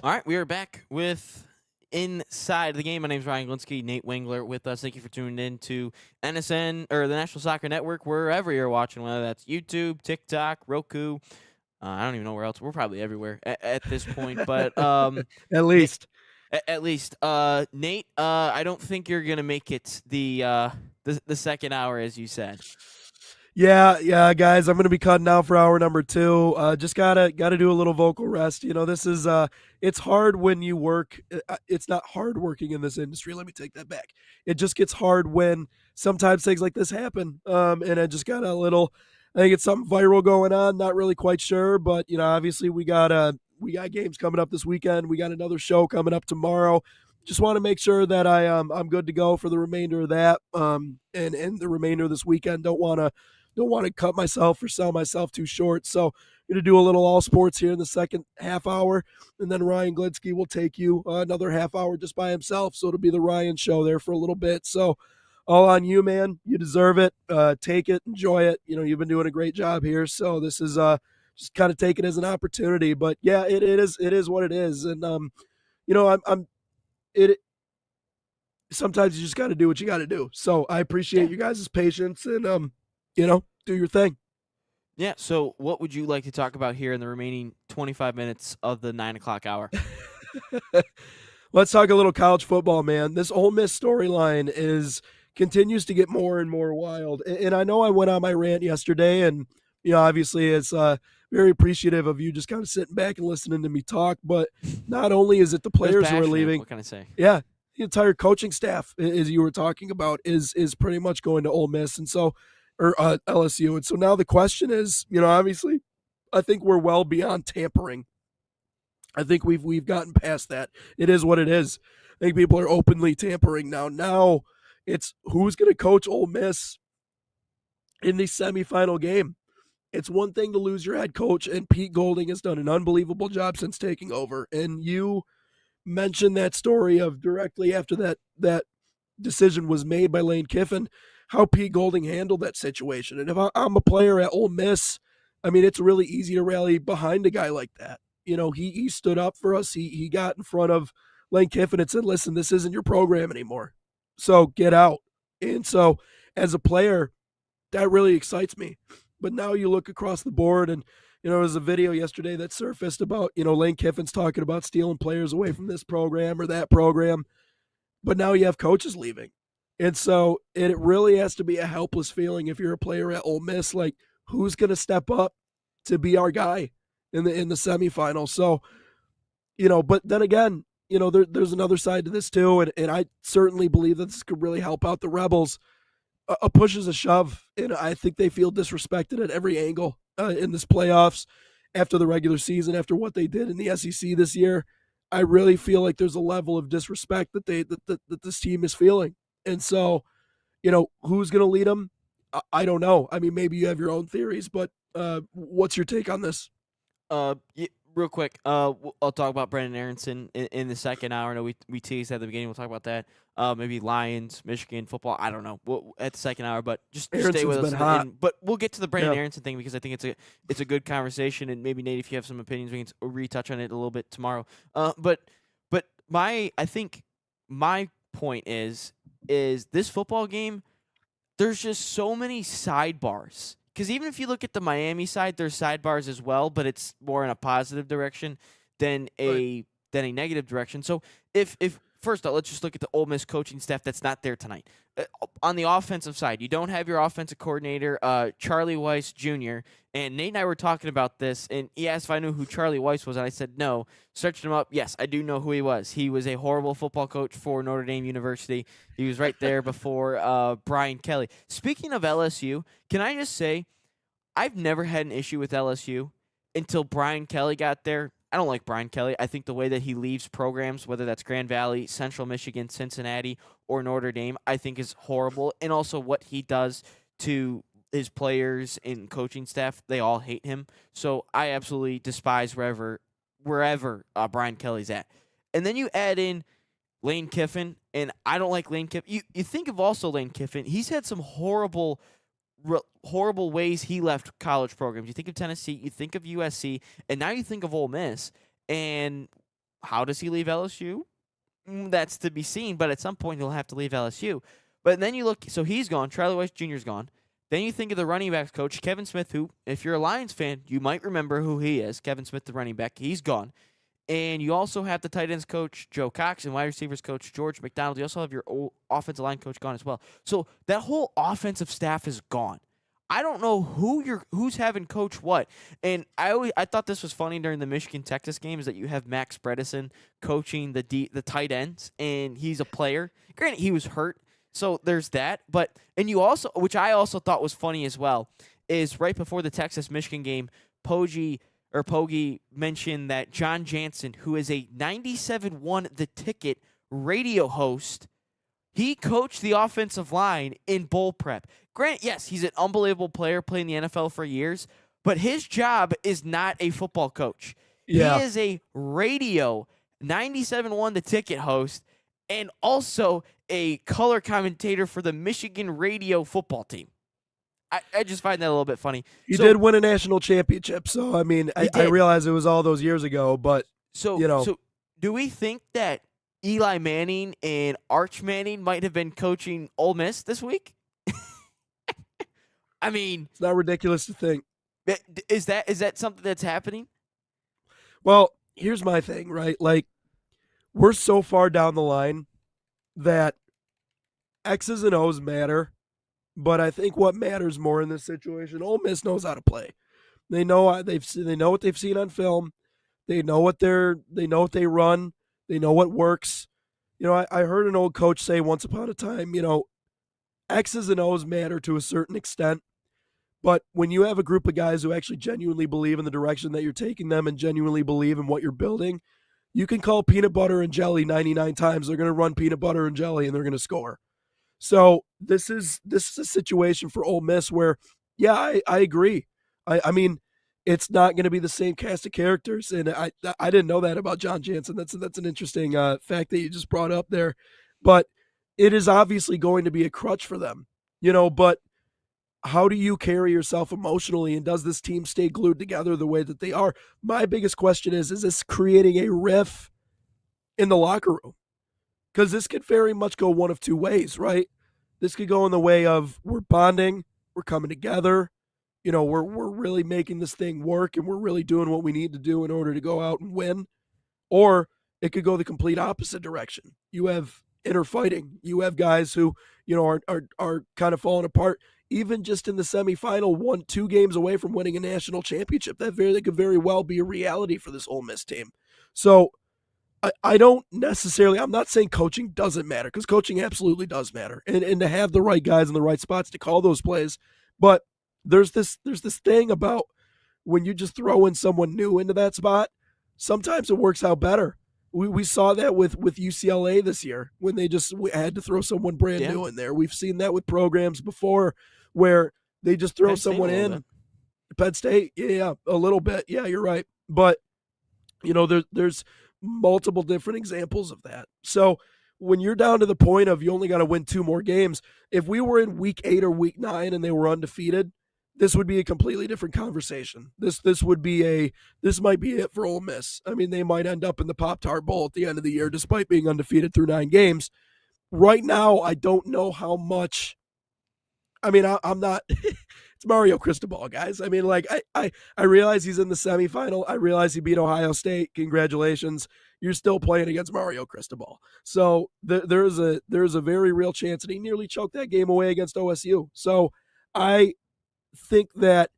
All right, we are back with Inside the Game. My name is Ryan Glinsky, Nate Wengler with us. Thank you for tuning in to NSN, or the National Soccer Network, wherever you're watching, whether that's YouTube, TikTok, Roku. I don't even know where else. We're probably everywhere at this point, but At least. at least, Nate, I don't think you're gonna make it the second hour, as you said. Yeah, guys, I'm gonna be cutting out for hour number 2. Just gotta do a little vocal rest. This is it's hard when you work. It's not hard working in this industry. Let me take that back. It just gets hard when sometimes things like this happen. And I just got a little I think it's something viral going on. Not really quite sure, but obviously we got games coming up this weekend. We got another show coming up tomorrow. Just want to make sure that I'm good to go for the remainder of that and the remainder of this weekend. Don't want to cut myself or sell myself too short. So I'm going to do a little all sports here in the second half hour, and then Ryan Glinsky will take you another half hour just by himself. So it'll be the Ryan show there for a little bit. So all on you, man. You deserve it. Take it, enjoy it. You've been doing a great job here. So this is just kind of take it as an opportunity. But yeah, it is what it is. And I'm it. Sometimes you just got to do what you got to do. So I appreciate you guys' patience and do your thing. Yeah, so what would you like to talk about here in the remaining 25 minutes of the 9 o'clock hour? Let's talk a little college football, man. This Ole Miss storyline continues to get more and more wild. And I know I went on my rant yesterday, and obviously it's very appreciative of you just kind of sitting back and listening to me talk. But not only is it the players who are leaving, what can I say? Yeah, the entire coaching staff, as you were talking about, is pretty much going to Ole Miss, and so or LSU. And so now the question is, obviously, I think we're well beyond tampering. I think we've gotten past that. It is what it is. I think people are openly tampering now. Now it's who's going to coach Ole Miss in the semifinal game. It's one thing to lose your head coach, and Pete Golding has done an unbelievable job since taking over. And you mentioned that story of directly after that decision was made by Lane Kiffin, how Pete Golding handled that situation. And if I'm a player at Ole Miss, I mean, it's really easy to rally behind a guy like that. He stood up for us. He got in front of Lane Kiffin and said, listen, this isn't your program anymore. So get out. And so as a player, that really excites me. But now you look across the board and, there was a video yesterday that surfaced about, Lane Kiffin's talking about stealing players away from this program or that program. But now you have coaches leaving. And so it really has to be a helpless feeling if you're a player at Ole Miss, like who's going to step up to be our guy in the semifinal. So, but then again, there's another side to this too. And I certainly believe that this could really help out the Rebels. A push is a shove. And I think they feel disrespected at every angle in this playoffs after the regular season, after what they did in the SEC this year. I really feel like there's a level of disrespect that that this team is feeling. And so, who's going to lead them? I don't know. I mean, maybe you have your own theories, but what's your take on this? Real quick, I'll talk about Brendan Aronson in the second hour. I know we teased at the beginning. We'll talk about that. Maybe Lions, Michigan football. I don't know at the second hour, but just stay with us. But we'll get to the Brendan Aronson thing because I think it's a good conversation. And maybe Nate, if you have some opinions, we can retouch on it a little bit tomorrow. But I think my point is this football game. There's just so many sidebars. Because even if you look at the Miami side, there's sidebars as well, but it's more in a positive direction than a negative direction. So if first off, let's just look at the Ole Miss coaching staff that's not there tonight. On the offensive side, you don't have your offensive coordinator, Charlie Weiss Jr., and Nate and I were talking about this, and he asked if I knew who Charlie Weiss was, and I said no. Searched him up. Yes, I do know who he was. He was a horrible football coach for Notre Dame University. He was right there before Brian Kelly. Speaking of LSU, can I just say, I've never had an issue with LSU until Brian Kelly got there. I don't like Brian Kelly. I think the way that he leaves programs, whether that's Grand Valley, Central Michigan, Cincinnati, or Notre Dame, I think is horrible. And also what he does to his players and coaching staff, they all hate him. So I absolutely despise wherever Brian Kelly's at. And then you add in Lane Kiffin, and I don't like Lane Kiffin. You think of also Lane Kiffin. He's had some horrible ways he left college programs. You think of Tennessee, you think of USC, and now you think of Ole Miss. And how does he leave LSU? That's to be seen, but at some point he'll have to leave LSU. But then you look, so he's gone. Charlie Weiss Jr. is gone. Then you think of the running backs coach, Kevin Smith, who, if you're a Lions fan, you might remember who he is. Kevin Smith, the running back. He's gone. And you also have the tight ends coach, Joe Cox, and wide receivers coach, George McDonald. You also have your offensive line coach gone as well. So that whole offensive staff is gone. I don't know who's having coach what. And I thought this was funny during the Michigan-Texas game is that you have Max Bredesen coaching the tight ends, and he's a player. Granted, he was hurt, so there's that. And you also, which I also thought was funny as well, is right before the Texas-Michigan game, Poggi mentioned that John Jansen, who is a 97-1 The Ticket radio host, he coached the offensive line in bowl prep. Grant, yes, he's an unbelievable player, playing the NFL for years, but his job is not a football coach. Yeah. He is a radio 97-1 The Ticket host and also a color commentator for the Michigan radio football team. I just find that a little bit funny. He did win a national championship, so I mean, I realize it was all those years ago, but So do we think that Eli Manning and Arch Manning might have been coaching Ole Miss this week? I mean, it's not ridiculous to think. Is that something that's happening? Well, here's my thing, right? Like, we're so far down the line that X's and O's matter, but I think what matters more in this situation, Ole Miss knows how to play. They know what they've seen on film. They know what they run. They know what works. You know, I heard an old coach say once upon a time, you know, X's and O's matter to a certain extent. But when you have a group of guys who actually genuinely believe in the direction that you're taking them and genuinely believe in what you're building, you can call peanut butter and jelly 99 times. They're going to run peanut butter and jelly and they're going to score. So this is a situation for Ole Miss where, yeah, I agree. I mean, it's not going to be the same cast of characters, and I didn't know that about John Jansen. That's an interesting fact that you just brought up there. But it is obviously going to be a crutch for them, you know. But how do you carry yourself emotionally, and does this team stay glued together the way that they are? My biggest question is this creating a rift in the locker room? Because this could very much go one of two ways, right? This could go in the way of we're bonding, we're coming together, you know, we're really making this thing work and we're really doing what we need to do in order to go out and win. Or it could go the complete opposite direction. You have inner fighting. You have guys who, you know, are kind of falling apart. Even just in the semifinal, 2 games away from winning a national championship. That could very well be a reality for this Ole Miss team. So I don't necessarily, I'm not saying coaching doesn't matter, because coaching absolutely does matter. And to have the right guys in the right spots to call those plays. But there's this thing about when you just throw in someone new into that spot, sometimes it works out better. We saw that with UCLA this year when they just had to throw someone brand new in there. We've seen that with programs before where they just throw someone in. Penn State, yeah, a little bit. Yeah, you're right. But, you know, there's multiple different examples of that. So when you're down to the point of you only got to win 2 more games, if we were in week 8 or week 9 and they were undefeated, this would be a completely different conversation. This might be it for Ole Miss. I mean, they might end up in the Pop-Tart Bowl at the end of the year despite being undefeated through 9 games. Right now, I don't know how much. I mean, I'm not it's Mario Cristobal, guys. I mean, like, I realize he's in the semifinal. I realize he beat Ohio State. Congratulations. You're still playing against Mario Cristobal. So there's a very real chance that he nearly choked that game away against OSU. So I think that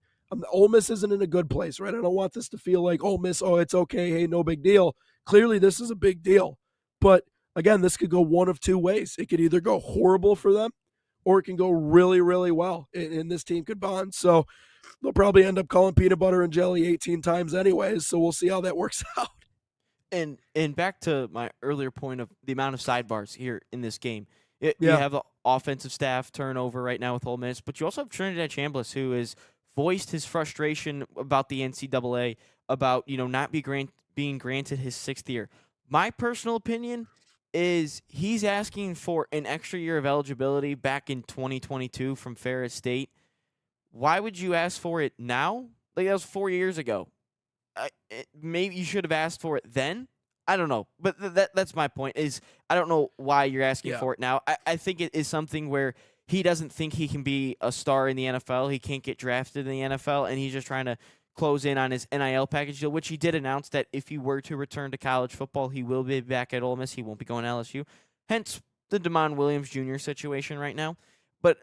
Ole Miss isn't in a good place, right? I don't want this to feel like Ole Miss, oh, it's okay, hey, no big deal. Clearly, this is a big deal. But, again, this could go one of 2 ways. It could either go horrible for them or it can go really, really well, and this team could bond. So they'll probably end up calling peanut butter and jelly 18 times anyways, so we'll see how that works out. And back to my earlier point of the amount of sidebars here in this game. You have the offensive staff turnover right now with Ole Miss, but you also have Trinidad Chambliss, who has voiced his frustration about the NCAA, about, you know, not being granted his 6th year. My personal opinion is he's asking for an extra year of eligibility back in 2022 from Ferris State. Why would you ask for it now? Like, that was 4 years ago. Maybe you should have asked for it then. I don't know, but that's my point. Is I don't know why you're asking for it now. I think it is something where he doesn't think he can be a star in the NFL. He can't get drafted in the NFL, and he's just trying to close in on his NIL package deal, which he did announce that if he were to return to college football, he will be back at Ole Miss. He won't be going to LSU. Hence the Damon Williams Jr. situation right now. But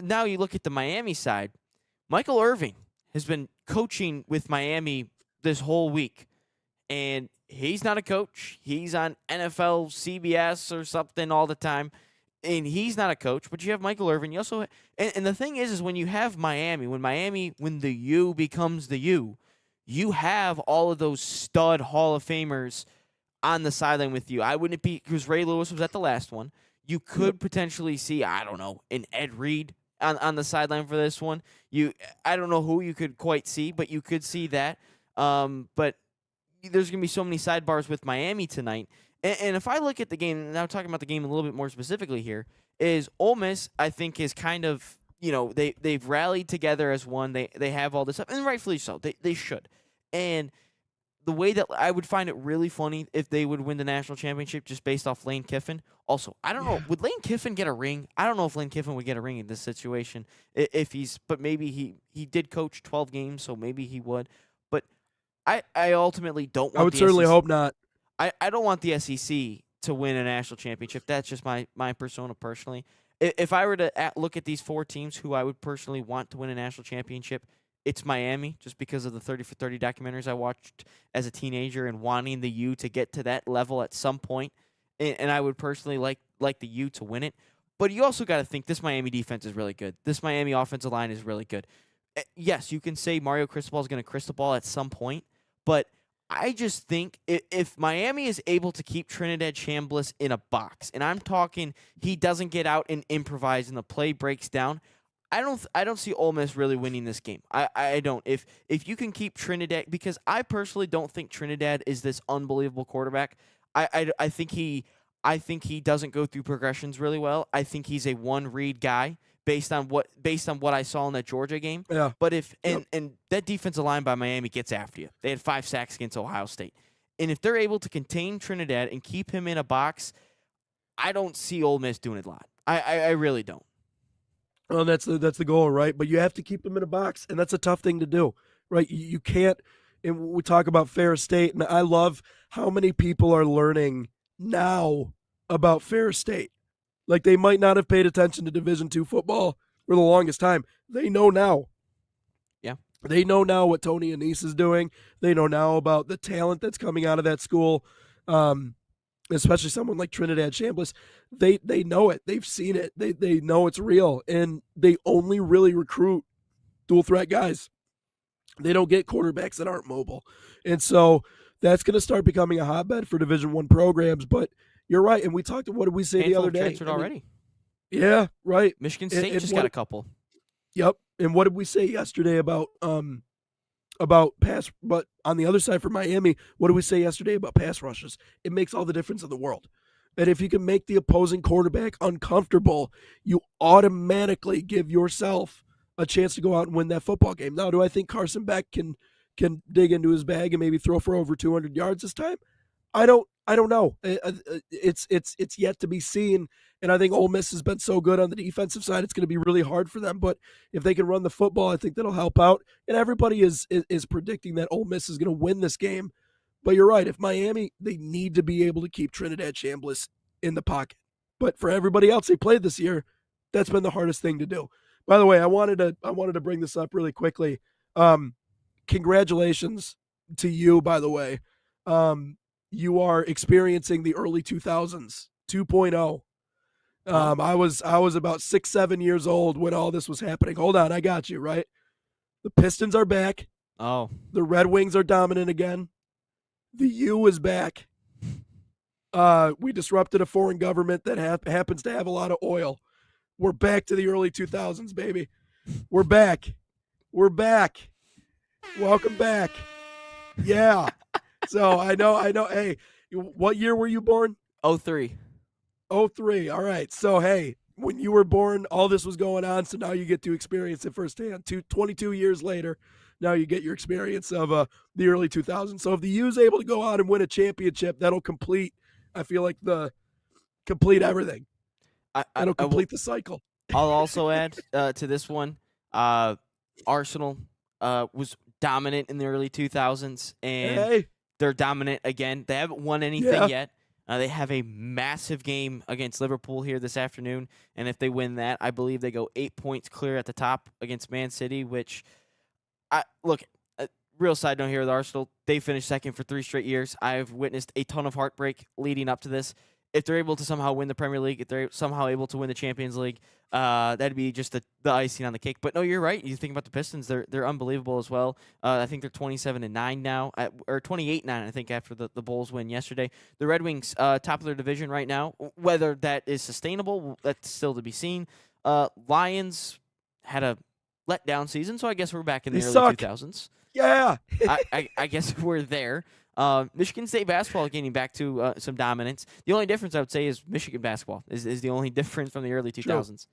now you look at the Miami side. Michael Irvin has been coaching with Miami this whole week, and he's not a coach. He's on NFL, CBS, or something all the time. and he's not a coach, but you have Michael Irvin. You also and the thing is when you have Miami, when the U becomes the U, you have all of those stud Hall of Famers on the sideline with you. I wouldn't be because Ray Lewis was at the last one. You could potentially see, I don't know, an Ed Reed on the sideline for this one. I don't know who you could quite see, but you could see that. But there's going to be so many sidebars with Miami tonight. And if I look at the game, and I'm talking about the game a little bit more specifically here, is Ole Miss, I think, is kind of, they've rallied together as one. They have all this stuff, and rightfully so. They should. And the way that I would find it really funny if they would win the national championship just based off Lane Kiffin. Also, I don't know, would Lane Kiffin get a ring? I don't know if Lane Kiffin would get a ring in this situation but maybe he did coach 12 games, so maybe he would. But I ultimately don't want I would certainly hope not. I don't want the SEC to win a national championship. That's just my persona personally. If I were to look at these 4 teams who I would personally want to win a national championship, it's Miami, just because of the 30 for 30 documentaries I watched as a teenager and wanting the U to get to that level at some point. And I would personally like the U to win it. But you also got to think this Miami defense is really good. This Miami offensive line is really good. Yes, you can say Mario Cristobal is going to Cristobal at some point, but I just think if Miami is able to keep Trinidad Chambliss in a box, and I'm talking he doesn't get out and improvise and the play breaks down, I don't see Ole Miss really winning this game. I don't. If you can keep Trinidad, because I personally don't think Trinidad is this unbelievable quarterback. I think he doesn't go through progressions really well. I think he's a one read guy based on what I saw in that Georgia game. Yeah. But and that defensive line by Miami gets after you. They had 5 sacks against Ohio State. And if they're able to contain Trinidad and keep him in a box, I don't see Ole Miss doing it a lot. I really don't. Well, that's the goal, right? But you have to keep them in a box, and that's a tough thing to do, right? You can't. And we talk about Ferris State, and I love how many people are learning now about Ferris State. Like, they might not have paid attention to Division II football for the longest time. They know now. Yeah. They know now what Tony Anise is doing. They know now about the talent that's coming out of that school. Especially someone like Trinidad Chambliss, they know it. They've seen it. They know it's real, and they only really recruit dual threat guys. They don't get quarterbacks that aren't mobile, and so that's going to start becoming a hotbed for Division I programs. But you're right, and we talked. What did we say the other day? Transferred already. Yeah, right. Michigan State just got a couple. Yep. And what did we say yesterday about pass, but on the other side for Miami, what did we say yesterday about pass rushes? It makes all the difference in the world. And if you can make the opposing quarterback uncomfortable, you automatically give yourself a chance to go out and win that football game. Now, do I think Carson Beck can dig into his bag and maybe throw for over 200 yards this time? I don't know. It's yet to be seen. And I think Ole Miss has been so good on the defensive side, it's going to be really hard for them. But if they can run the football, I think that'll help out. And everybody is predicting that Ole Miss is going to win this game. But you're right. If Miami, they need to be able to keep Trinidad Chambliss in the pocket. But for everybody else they played this year, that's been the hardest thing to do. By the way, I wanted to bring this up really quickly. Congratulations to you, by the way. You are experiencing the early 2000s, 2.0. I was about 6-7 years old when all this was happening. Hold on, I got you, right? The Pistons are back. Oh. The Red Wings are dominant again. The U is back. We disrupted a foreign government that happens to have a lot of oil. We're back to the early 2000s, baby. We're back. We're back. Welcome back. Yeah. So I know. Hey, what year were you born? 03. 03. All right. So, hey, when you were born, all this was going on. So now you get to experience it firsthand. 22 years later, now you get your experience of the early 2000s. So if the U's able to go out and win a championship, that'll complete, I feel like, complete everything. That'll complete the cycle. I'll also add to this one, Arsenal was dominant in the early 2000s, and they're dominant again. They haven't won anything yet. They have a massive game against Liverpool here this afternoon, and if they win that, I believe they go 8 points clear at the top against Man City, which, real side note here with Arsenal, they finished second for 3 straight years. I've witnessed a ton of heartbreak leading up to this. if they're able to somehow win the Premier League, if they're somehow able to win the Champions League, that'd be just the icing on the cake. But no, you're right. You think about the Pistons; they're unbelievable as well. I think they're 27-9 now, or 28-9. I think after the Bulls win yesterday. The Red Wings top of their division right now. Whether that is sustainable, that's still to be seen. Lions had a letdown season, so I guess we're back in the They early suck. 2000s. Yeah. I guess we're there. Michigan State basketball getting back to some dominance. The only difference I would say is Michigan basketball is the only difference from the early 2000s.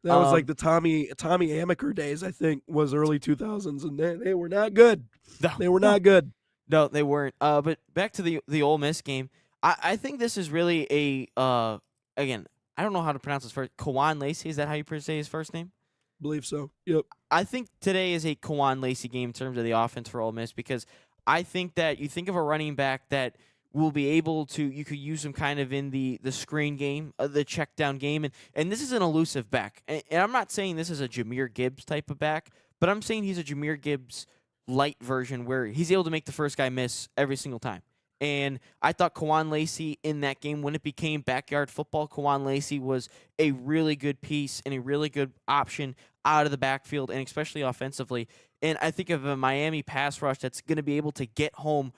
That was like the Tommy Amaker days, I think, was early 2000s, and they were not good. No, They were not good. No, they weren't. But back to the Ole Miss game. I think this is really a again. I don't know how to pronounce his first. Kawan Lacey, is that how you say his first name? Believe so. Yep. I think today is a Kawan Lacey game in terms of the offense for Ole Miss because I think that you think of a running back that will be able to, you could use him kind of in the screen game, the check down game. And this is an elusive back. And I'm not saying this is a Jahmyr Gibbs type of back, but I'm saying he's a Jahmyr Gibbs light version where he's able to make the first guy miss every single time. And I thought Kawan Lacey in that game, when it became backyard football, Kawan Lacey was a really good piece and a really good option out of the backfield, and especially offensively. And I think of a Miami pass rush that's going to be able to get home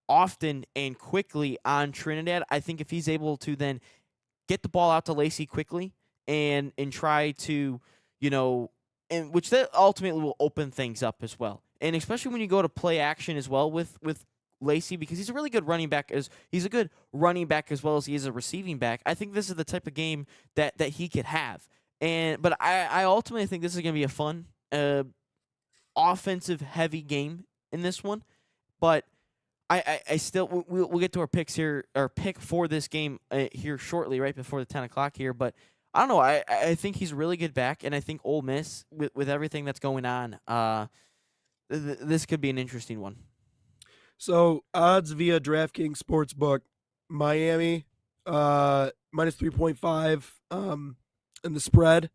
often and quickly on Trinidad. I think if he's able to then get the ball out to Lacey quickly and try to, and which that ultimately will open things up as well. And especially when you go to play action as well with Lacey, because he's a really good running back. He's a good running back as well as he is a receiving back. I think this is the type of game that he could have. But I ultimately think this is going to be a fun, offensive heavy game in this one. But I still we'll get to our picks here, our pick for this game here shortly, right before the 10 o'clock here. But I don't know. I think he's a really good back, and I think Ole Miss with everything that's going on, this could be an interesting one. So odds via DraftKings Sportsbook, Miami minus 3.5 in the spread.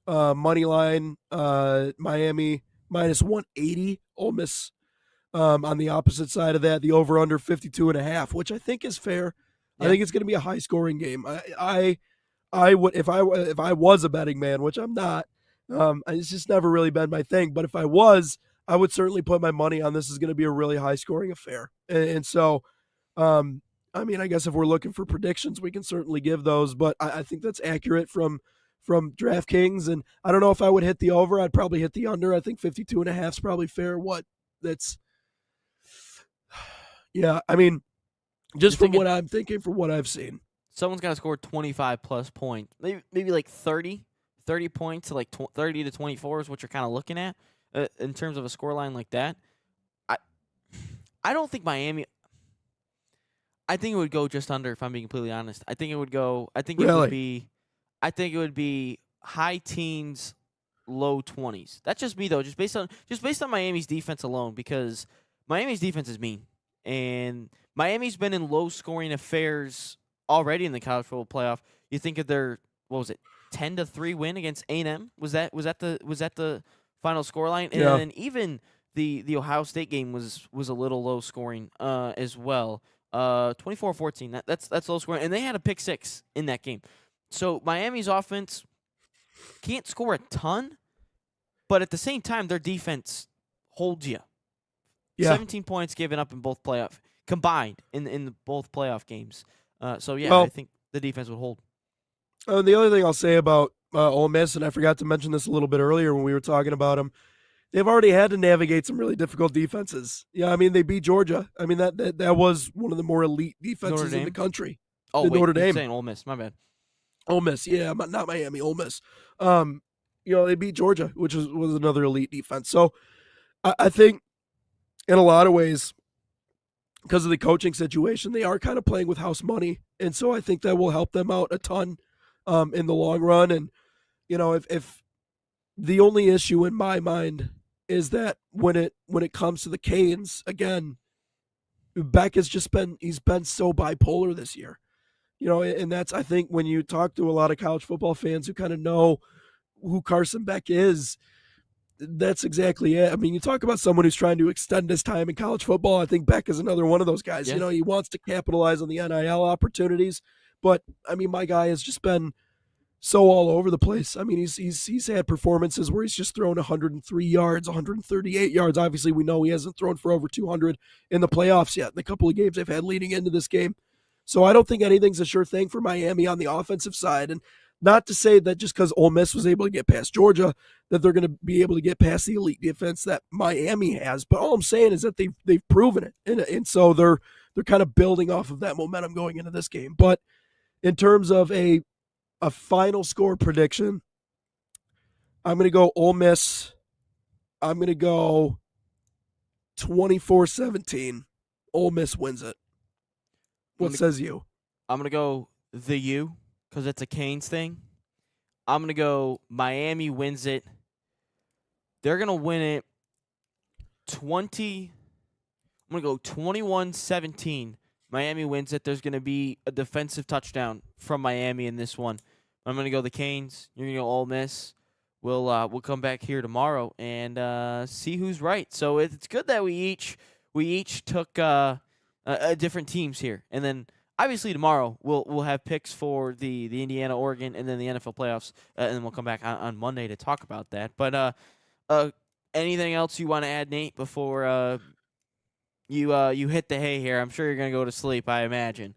Money line Miami minus 180. Ole Miss on the opposite side of that, the over under 52.5, which I think is fair. Yeah. I think it's going to be a high scoring game. I would if I was a betting man, which I'm not. It's just never really been my thing. But if I was, I would certainly put my money on this is going to be a really high-scoring affair. And so, I mean, I guess if we're looking for predictions, we can certainly give those. But I think that's accurate from DraftKings. And I don't know if I would hit the over. I'd probably hit the under. I think 52.5 is probably fair. Yeah, I mean, just from what I'm thinking, from what I've seen. Someone's got to score 25-plus points. Maybe like 30 points to like 30 to 24 is what you're kind of looking at. In terms of a scoreline like that, I don't think Miami. I think it would go just under. If I'm being completely honest, I think it would go. I think it would be. I think it would be high teens, low 20s. That's just me though. Just based on Miami's defense alone, because Miami's defense is mean, and Miami's been in low scoring affairs already in the college football playoff. You think of their 10-3 win against A&M? Was that the final scoreline? And then even the Ohio State game was a little low scoring as well. 24-14. That's low scoring, and they had a pick six in that game. So Miami's offense can't score a ton, but at the same time, their defense holds you. Yeah. 17 points given up in both playoff combined in both playoff games. I think the defense would hold. The other thing I'll say about Ole Miss, and I forgot to mention this a little bit earlier when we were talking about them, they've already had to navigate some really difficult defenses. Yeah, I mean, they beat Georgia. I mean, that was one of the more elite defenses in the country. Oh, wait, Notre Dame. you're saying Ole Miss. My bad. Ole Miss, yeah, not Miami, Ole Miss. They beat Georgia, which was another elite defense. So I think in a lot of ways, because of the coaching situation, they are kind of playing with house money. And so I think that will help them out a ton in the long run. And, if the only issue in my mind is that when it comes to the Canes, again, Beck has he's been so bipolar this year. And that's, I think, when you talk to a lot of college football fans who kind of know who Carson Beck is, that's exactly it. I mean, you talk about someone who's trying to extend his time in college football. I think Beck is another one of those guys. Yeah. He wants to capitalize on the NIL opportunities, but I mean, my guy has just been so all over the place. I mean, he's had performances where he's just thrown 103 yards, 138 yards. Obviously, we know he hasn't thrown for over 200 in the playoffs yet. In the couple of games they've had leading into this game, so I don't think anything's a sure thing for Miami on the offensive side. And not to say that just because Ole Miss was able to get past Georgia, that they're going to be able to get past the elite defense that Miami has. But all I'm saying is that they've proven it, and so they're kind of building off of that momentum going into this game. But in terms of a final score prediction, I'm going to go Ole Miss. I'm going to go 24-17. Ole Miss wins it. What says you? I'm going to go the U because it's a Canes thing. I'm going to go Miami wins it. They're going to win it 20. I'm going to go 21-17. Miami wins it. There's going to be a defensive touchdown from Miami in this one. I'm going to go the Canes. You're going to go Ole Miss. We'll come back here tomorrow and see who's right. So it's good that we each took different teams here, and then obviously tomorrow we'll have picks for the Indiana, Oregon, and then the NFL playoffs, and then we'll come back on Monday to talk about that. But anything else you want to add, Nate, before you hit the hay here? I'm sure you're gonna go to sleep, I imagine.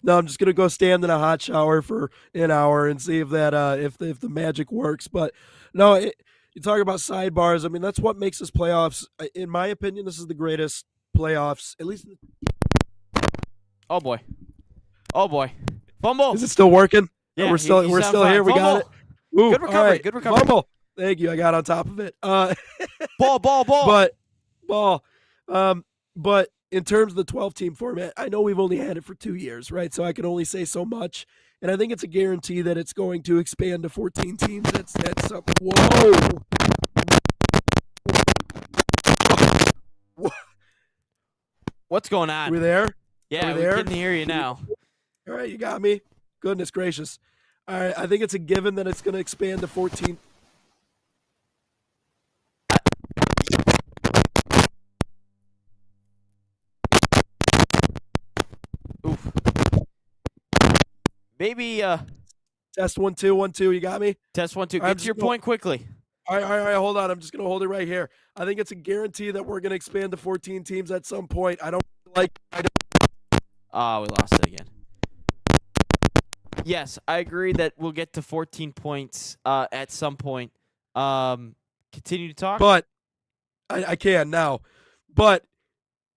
No, I'm just gonna go stand in a hot shower for an hour and see if that if the magic works. But no, you talk about sidebars. I mean, that's what makes this playoffs. In my opinion, this is the greatest playoffs. At least. Oh boy, fumble. Is it still working? Yeah, we're still here. Fine. We got it. Ooh, Good recovery. all right. Good recovery. Fumble. Thank you. I got on top of it. Ball. But in terms of the 12-team format, I know we've only had it for 2 years, right? So I can only say so much. And I think it's a guarantee that it's going to expand to 14 teams. That's something. Whoa. What's going on? We there? Yeah, we can hear you now. All right, you got me. Goodness gracious. All right, I think it's a given that it's going to expand to 14. Oof. Maybe Test 1 2 1 2. You got me. test 1 2. All right, Get to your point quickly. All right. Hold on. I'm just going to hold it right here. I think it's a guarantee that we're going to expand to 14 teams at some point. I don't. Oh, we lost it again. Yes, I agree that we'll get to 14 points at some point. Continue to talk. But I can now. But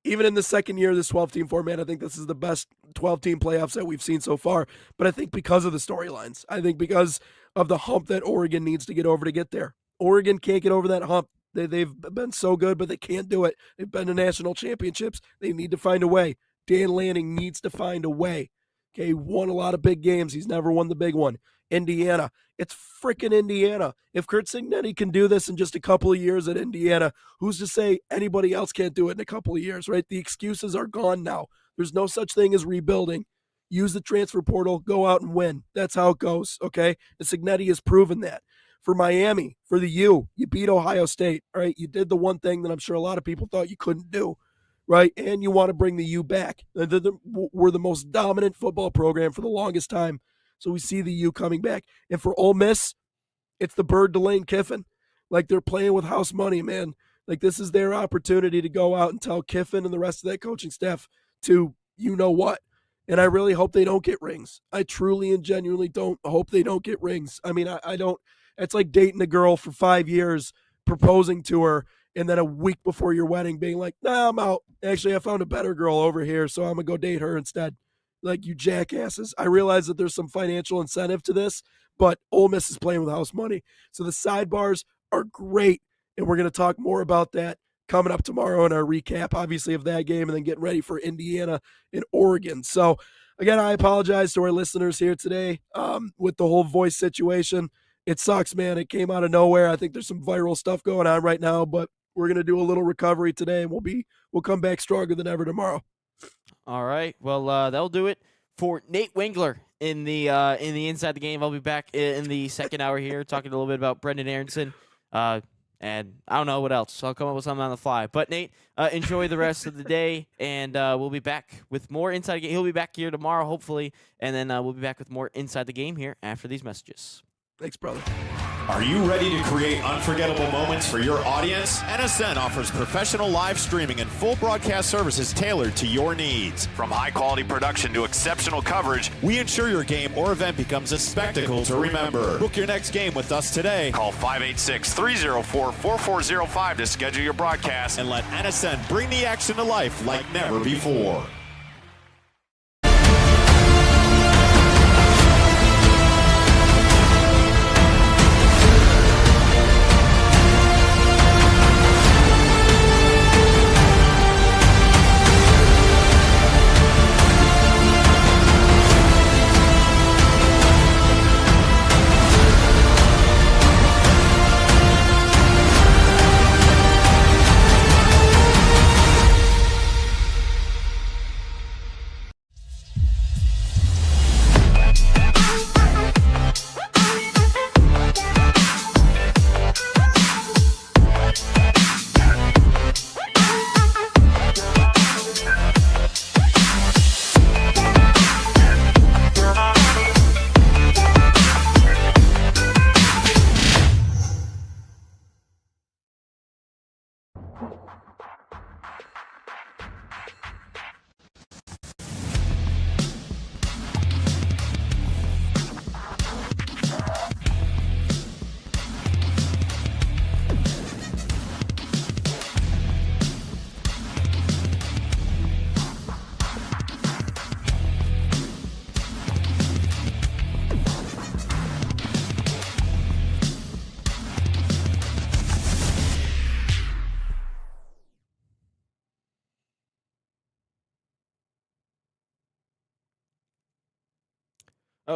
even in the second year of this 12-team format, I think this is the best 12-team playoffs that we've seen so far. But I think because of the storylines, I think because of the hump that Oregon needs to get over to get there. Oregon can't get over that hump. They've been so good, but they can't do it. They've been to national championships. They need to find a way. Dan Lanning needs to find a way. Okay, he won a lot of big games. He's never won the big one. Indiana. It's freaking Indiana. If Curt Cignetti can do this in just a couple of years at Indiana, who's to say anybody else can't do it in a couple of years, right? The excuses are gone now. There's no such thing as rebuilding. Use the transfer portal, go out and win. That's how it goes, okay? And Cignetti has proven that. For Miami, for the U, you beat Ohio State, all right? You did the one thing that I'm sure a lot of people thought you couldn't do, right? And you want to bring the U back. We're the most dominant football program for the longest time. So we see the U coming back. And for Ole Miss, it's the bird to Lane Kiffin. Like, they're playing with house money, man. Like, this is their opportunity to go out and tell Kiffin and the rest of that coaching staff to you know what. And I really hope they don't get rings. I truly and genuinely don't hope they don't get rings. I mean, I don't. It's like dating a girl for 5 years, proposing to her, and then a week before your wedding being like, nah, I'm out. Actually, I found a better girl over here, so I'm going to go date her instead. Like, you jackasses. I realize that there's some financial incentive to this, but Ole Miss is playing with house money. So the sidebars are great, and we're going to talk more about that coming up tomorrow in our recap, obviously, of that game, and then getting ready for Indiana and Oregon. So, again, I apologize to our listeners here today with the whole voice situation. It sucks, man. It came out of nowhere. I think there's some viral stuff going on right now, but we're going to do a little recovery today, and we'll come back stronger than ever tomorrow. All right. Well, that'll do it for Nate Wingler in the Inside the Game. I'll be back in the second hour here talking a little bit about Brendan Aronson. And I don't know what else, so I'll come up with something on the fly. But Nate, enjoy the rest of the day, and we'll be back with more Inside the Game. He'll be back here tomorrow, hopefully, and then we'll be back with more Inside the Game here after these messages. Thanks, brother. Are you ready to create unforgettable moments for your audience? NSN offers professional live streaming and full broadcast services tailored to your needs. From high-quality production to exceptional coverage, We ensure your game or event becomes a spectacle to remember. Book your next game with us today call 586-304-4405 to schedule your broadcast. and let NSN bring the action to life like never before.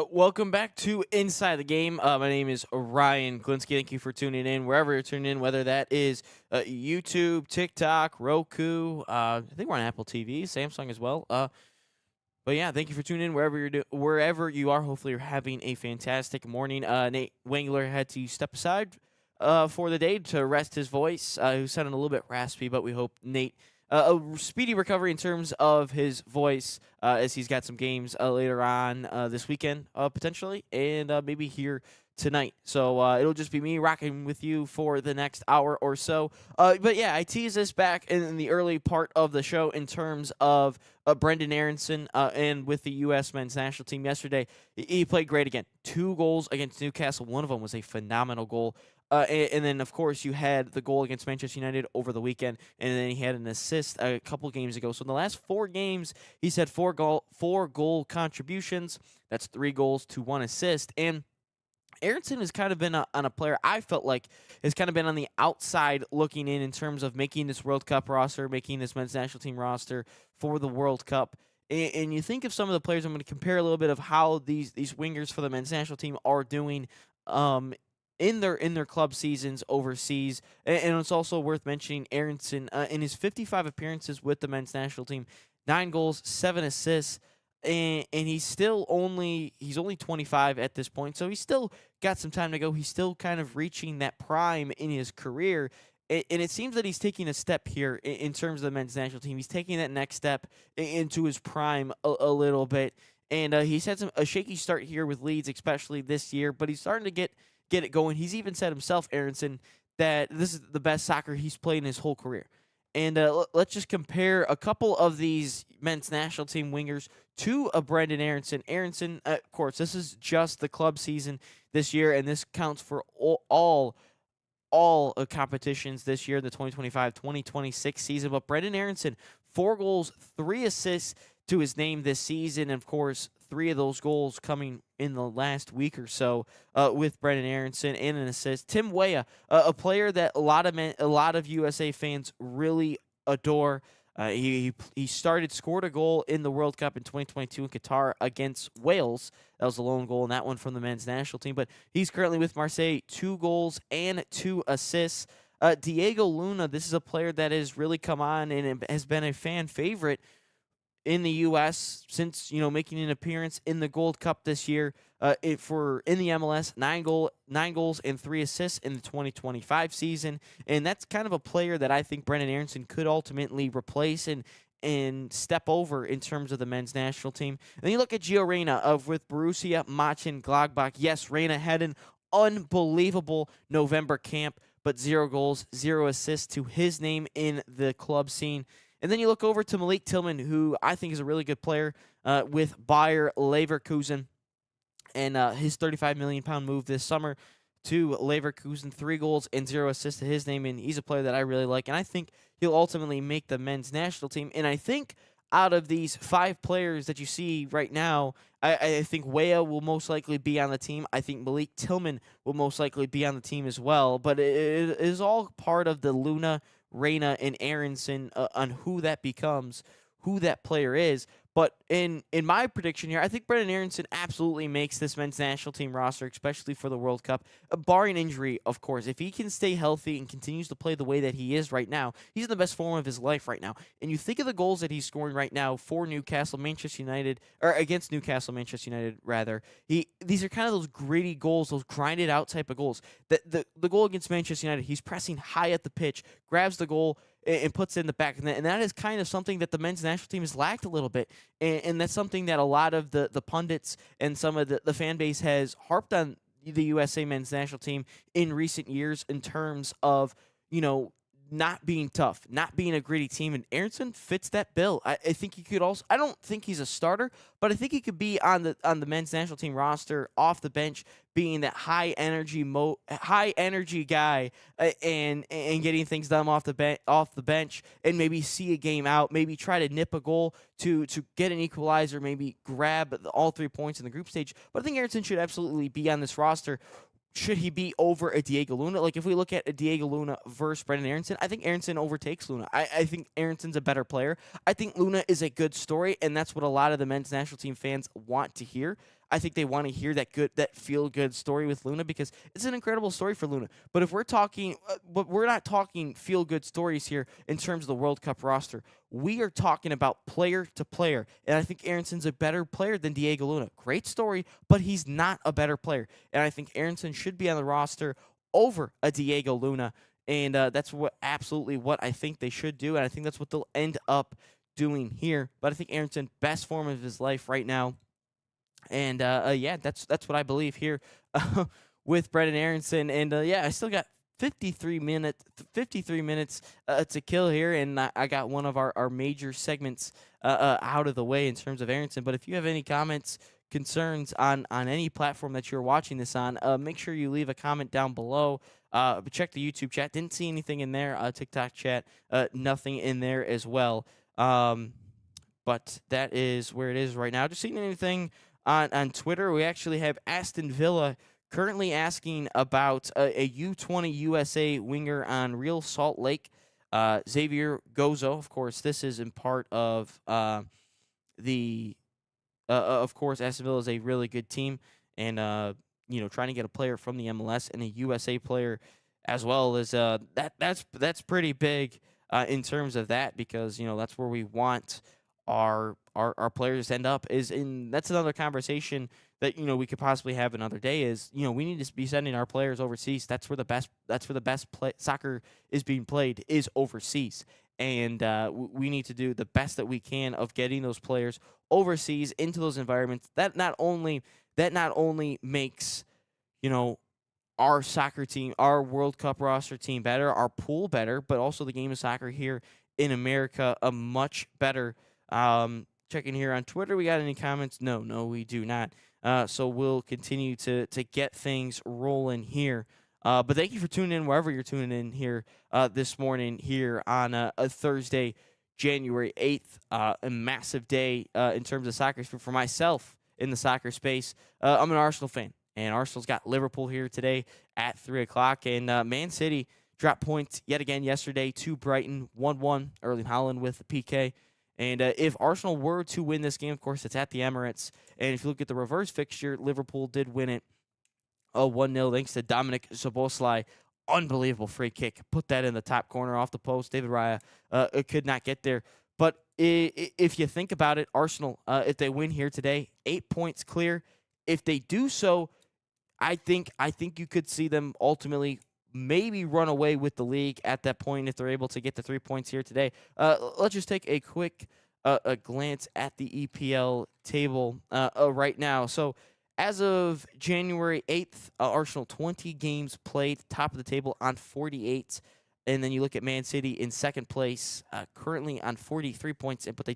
Welcome back to Inside the Game. My name is Ryan Glinsky. Thank you for tuning in wherever you're tuning in, whether that is YouTube, TikTok, Roku. I think we're on Apple TV, Samsung as well. But yeah, thank you for tuning in wherever you are. Hopefully, you're having a fantastic morning. Nate Wengler had to step aside for the day to rest his voice. He was sounding a little bit raspy, but we hope Nate a speedy recovery in terms of his voice as he's got some games later on this weekend, potentially, and maybe here tonight. So it'll just be me rocking with you for the next hour or so. But yeah, I teased this back in the early part of the show in terms of Brenden Aaronson and with the U.S. men's national team yesterday. He played great again. 2 goals against Newcastle. One of them was a phenomenal goal. And then, of course, you had the goal against Manchester United over the weekend, and then he had an assist a couple games ago. So in the last 4 games, he's had 4 goal contributions. That's 3 goals to 1 assist. And Aaronson has kind of been on a player I felt like has kind of been on the outside looking in terms of making this World Cup roster, making this men's national team roster for the World Cup. And you think of some of the players, I'm going to compare a little bit of how these wingers for the men's national team are doing in their club seasons overseas. And it's also worth mentioning Aaronson in his 55 appearances with the men's national team, 9 goals, 7 assists, and he's only 25 at this point, so he's still got some time to go. He's still kind of reaching that prime in his career. And it seems that he's taking a step here in terms of the men's national team. He's taking that next step into his prime a little bit. And he's had a shaky start here with Leeds, especially this year, but he's starting to get it going. He's even said himself, Aaronson, that this is the best soccer he's played in his whole career. And let's just compare a couple of these men's national team wingers to a Brenden Aaronson. Aaronson, of course, this is just the club season this year, and this counts for all competitions this year, the 2025-2026 season. But Brenden Aaronson, 4 goals, 3 assists to his name this season. And, of course, 3 of those goals coming in the last week or so with Brenden Aaronson and an assist. Tim Weah, a player that a lot of USA fans really adore. He scored a goal in the World Cup in 2022 in Qatar against Wales. That was a lone goal in that one from the men's national team. But he's currently with Marseille, 2 goals and 2 assists. Diego Luna, this is a player that has really come on and has been a fan favorite. in the U.S. since making an appearance in the Gold Cup this year. In the MLS, 9 goals and 3 assists in the 2025 season, and that's kind of a player that I think Brenden Aaronson could ultimately replace and step over in terms of the men's national team. And then you look at Gio Reyna with Borussia Mönchengladbach. Yes, Reyna had an unbelievable November camp, but 0 goals, 0 assists to his name in the club scene. And then you look over to Malik Tillman, who I think is a really good player with Bayer Leverkusen, and his 35 million pound move this summer to Leverkusen, 3 goals and 0 assists to his name, and he's a player that I really like, and I think he'll ultimately make the men's national team. And I think out of these 5 players that you see right now, I think Weah will most likely be on the team. I think Malik Tillman will most likely be on the team as well, but it is all part of the Luna, Reyna, and Aaronson on who that becomes, who that player is. But in my prediction here, I think Brenden Aaronson absolutely makes this men's national team roster, especially for the World Cup, barring injury, of course. If he can stay healthy and continues to play the way that he is right now, he's in the best form of his life right now. And you think of the goals that he's scoring right now for Newcastle, Manchester United, or against Newcastle, Manchester United, rather. These are kind of those gritty goals, those grinded out type of goals. The goal against Manchester United, he's pressing high at the pitch, grabs the goal, and puts it in the back. And that is kind of something that the men's national team has lacked a little bit. And that's something that a lot of the pundits and some of the fan base has harped on the USA men's national team in recent years in terms of, not being tough, not being a gritty team, and Aaronson fits that bill. I think he could also. I don't think he's a starter, but I think he could be on the men's national team roster off the bench, being that high energy guy, and getting things done off the bench, and maybe see a game out, maybe try to nip a goal to get an equalizer, maybe grab all 3 points in the group stage. But I think Aaronson should absolutely be on this roster. Should he be over a Diego Luna? Like, if we look at a Diego Luna versus Brenden Aaronson, I think Aaronson overtakes Luna. I think Aaronson's a better player. I think Luna is a good story, and that's what a lot of the men's national team fans want to hear. I think they want to hear that feel-good story with Luna because it's an incredible story for Luna. But if we're talking, but we're not talking feel-good stories here in terms of the World Cup roster. We are talking about player to player, and I think Aaronson's a better player than Diego Luna. Great story, but he's not a better player. And I think Aaronson should be on the roster over a Diego Luna, and that's absolutely what I think they should do, and I think that's what they'll end up doing here. But I think Aaronson, best form of his life right now. And yeah, that's what I believe here with Brenden Aaronson. And yeah, I still got 53 minutes to kill here, and I got one of our major segments out of the way in terms of Aaronson. But if you have any comments, concerns on any platform that you're watching this on, make sure you leave a comment down below. Check the YouTube chat. Didn't see anything in there. TikTok chat, nothing in there as well. But that is where it is right now. Just seeing anything on Twitter. We actually have Aston Villa currently asking about a U20 USA winger on Real Salt Lake, Xavier Gozo. Of course, this is in part of of course, Aston Villa is a really good team, and trying to get a player from the MLS and a USA player as well is that's pretty big in terms of that, because that's where we want our players end up. That's another conversation that we could possibly have another day. Is we need to be sending our players overseas. That's where the best soccer is being played, is overseas, and we need to do the best that we can of getting those players overseas into those environments. That not only makes our soccer team, our World Cup roster team better, our pool better, but also the game of soccer here in America a much better. Checking here on Twitter, we got any comments? No, we do not. So we'll continue to get things rolling here. But thank you for tuning in wherever you're tuning in here this morning here on a Thursday, January 8th. A massive day in terms of soccer for myself in the soccer space. I'm an Arsenal fan, and Arsenal's got Liverpool here today at 3 o'clock. And Man City dropped points yet again yesterday to Brighton, 1-1. Erling Haaland with the PK. And if Arsenal were to win this game, of course, it's at the Emirates. And if you look at the reverse fixture, Liverpool did win it 1-0 thanks to Dominic Szoboszlai. Unbelievable free kick. Put that in the top corner off the post. David Raya could not get there. But if you think about it, Arsenal, if they win here today, 8 points clear. If they do so, I think you could see them ultimately maybe run away with the league at that point if they're able to get the 3 points here today. Let's just take a quick a glance at the EPL table right now. So as of January 8th, Arsenal 20 games played, top of the table on 48. And then you look at Man City in second place, currently on 43 points. But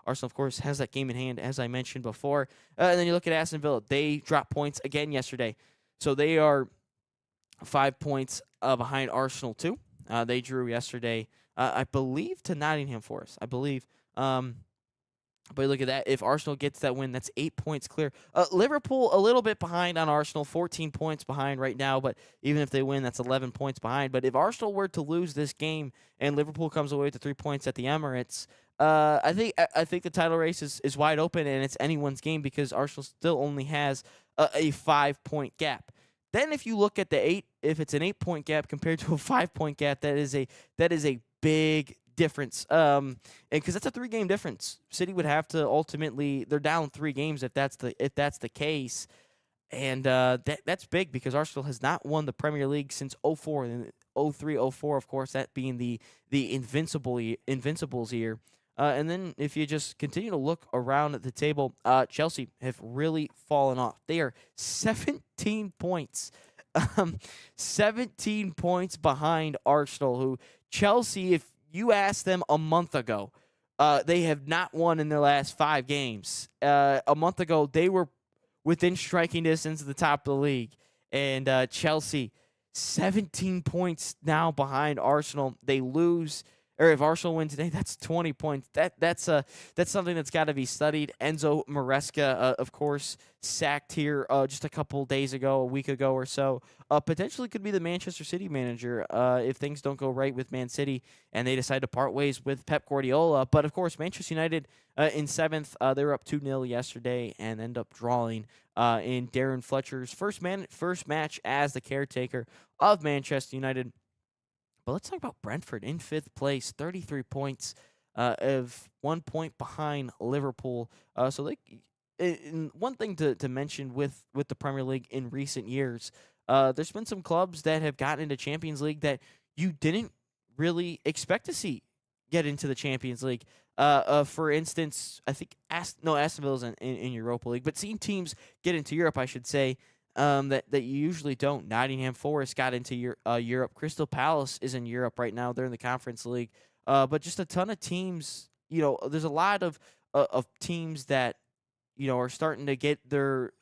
Arsenal, of course, has that game in hand, as I mentioned before. And then you look at Aston Villa. They dropped points again yesterday. So they are 5 points behind Arsenal, too. They drew yesterday, I believe, to Nottingham Forest. I believe. But look at that. If Arsenal gets that win, that's 8 points clear. Liverpool, a little bit behind on Arsenal, 14 points behind right now. But even if they win, that's 11 points behind. But if Arsenal were to lose this game and Liverpool comes away with the 3 points at the Emirates, I think the title race is wide open, and it's anyone's game because Arsenal still only has a 5-point gap. Then if you look at if it's an 8-point gap compared to a 5-point gap, that is a big difference, and because that's a 3-game difference. City would have to ultimately, they're down 3 games if that's the case, and that's big because Arsenal has not won the Premier League since 04 and 03-04, of course, that being the Invincibles year. And then if you just continue to look around at the table, Chelsea have really fallen off. They are 17 points. 17 points behind Arsenal, who Chelsea, if you asked them a month ago, they have not won in their last 5 games. A month ago, they were within striking distance of the top of the league. And Chelsea, 17 points now behind Arsenal. They lose, or if Arsenal win today, that's 20 points. That's something that's got to be studied. Enzo Maresca, of course, sacked here just a week ago or so. Potentially could be the Manchester City manager if things don't go right with Man City and they decide to part ways with Pep Guardiola. But of course, Manchester United in 7th, they were up 2-0 yesterday and end up drawing in Darren Fletcher's first match as the caretaker of Manchester United. But let's talk about Brentford in 5th place, 33 points, of 1 point behind Liverpool. One thing to mention with the Premier League in recent years, there's been some clubs that have gotten into Champions League that you didn't really expect to see get into the Champions League. For instance, I think Aston Villa's in Europa League, but seeing teams get into Europe, I should say, that you usually don't. Nottingham Forest got into Europe. Crystal Palace is in Europe right now. They're in the Conference League. But just a ton of teams. There's a lot of teams that are starting to get their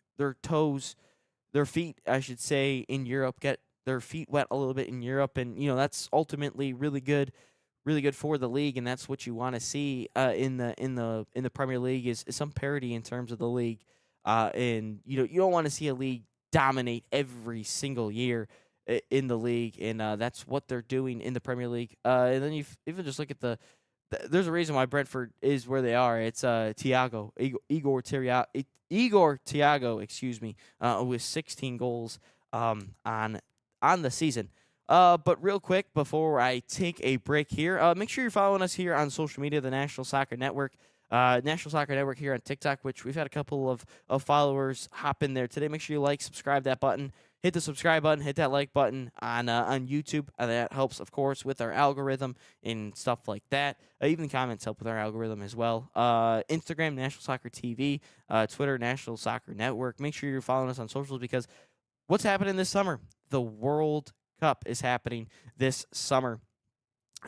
feet, I should say, in Europe. Get their feet wet a little bit in Europe, and that's ultimately really good for the league, and that's what you want to see in the Premier League is some parity in terms of the league. And you don't want to see a league dominate every single year in the league, and that's what they're doing in the Premier League. And then you even just look at there's a reason why Brentford is where they are. It's Igor Thiago, excuse me, with 16 goals on the season. But real quick, before I take a break here, make sure you're following us here on social media, the National Soccer Network. National Soccer Network here on TikTok, which we've had a couple of followers hop in there today. Make sure you subscribe that button, hit the subscribe button, hit that like button on YouTube. That helps, of course, with our algorithm and stuff like that. Even comments help with our algorithm as well. Instagram, National Soccer TV, Twitter, National Soccer Network. Make sure you're following us on socials because what's happening this summer? The World Cup is happening this summer,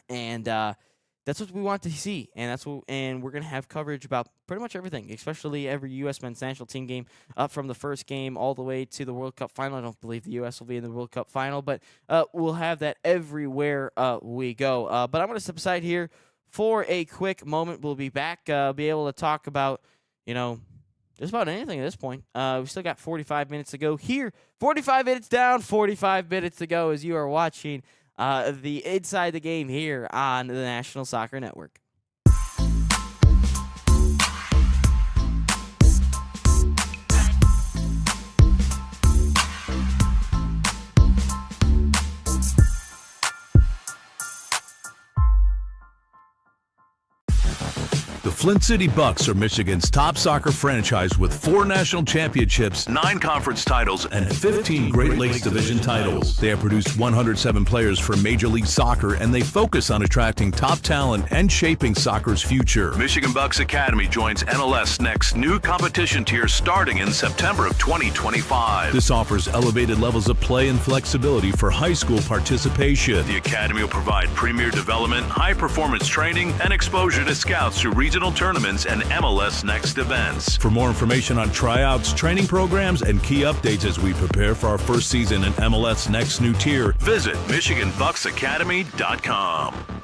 and that's what we want to see, and we're gonna have coverage about pretty much everything, especially every U.S. men's national team game, up from the first game all the way to the World Cup final. I don't believe the U.S. will be in the World Cup final, but we'll have that everywhere we go. But I'm gonna step aside here for a quick moment. We'll be back, be able to talk about just about anything at this point. We still got 45 minutes to go here. 45 minutes down, 45 minutes to go as you are watching the Inside the Game here on the National Soccer Network. Flint City Bucks are Michigan's top soccer franchise with 4 national championships, 9 conference titles, and 15 Great Lakes Division titles. They have produced 107 players for Major League Soccer, and they focus on attracting top talent and shaping soccer's future. Michigan Bucks Academy joins NLS Next new competition tier starting in September of 2025. This offers elevated levels of play and flexibility for high school participation. The Academy will provide premier development, high-performance training, and exposure to scouts through regional tournaments and MLS Next events. For more information on tryouts, training programs, and key updates as we prepare for our first season in MLS Next new tier, visit MichiganBucksAcademy.com.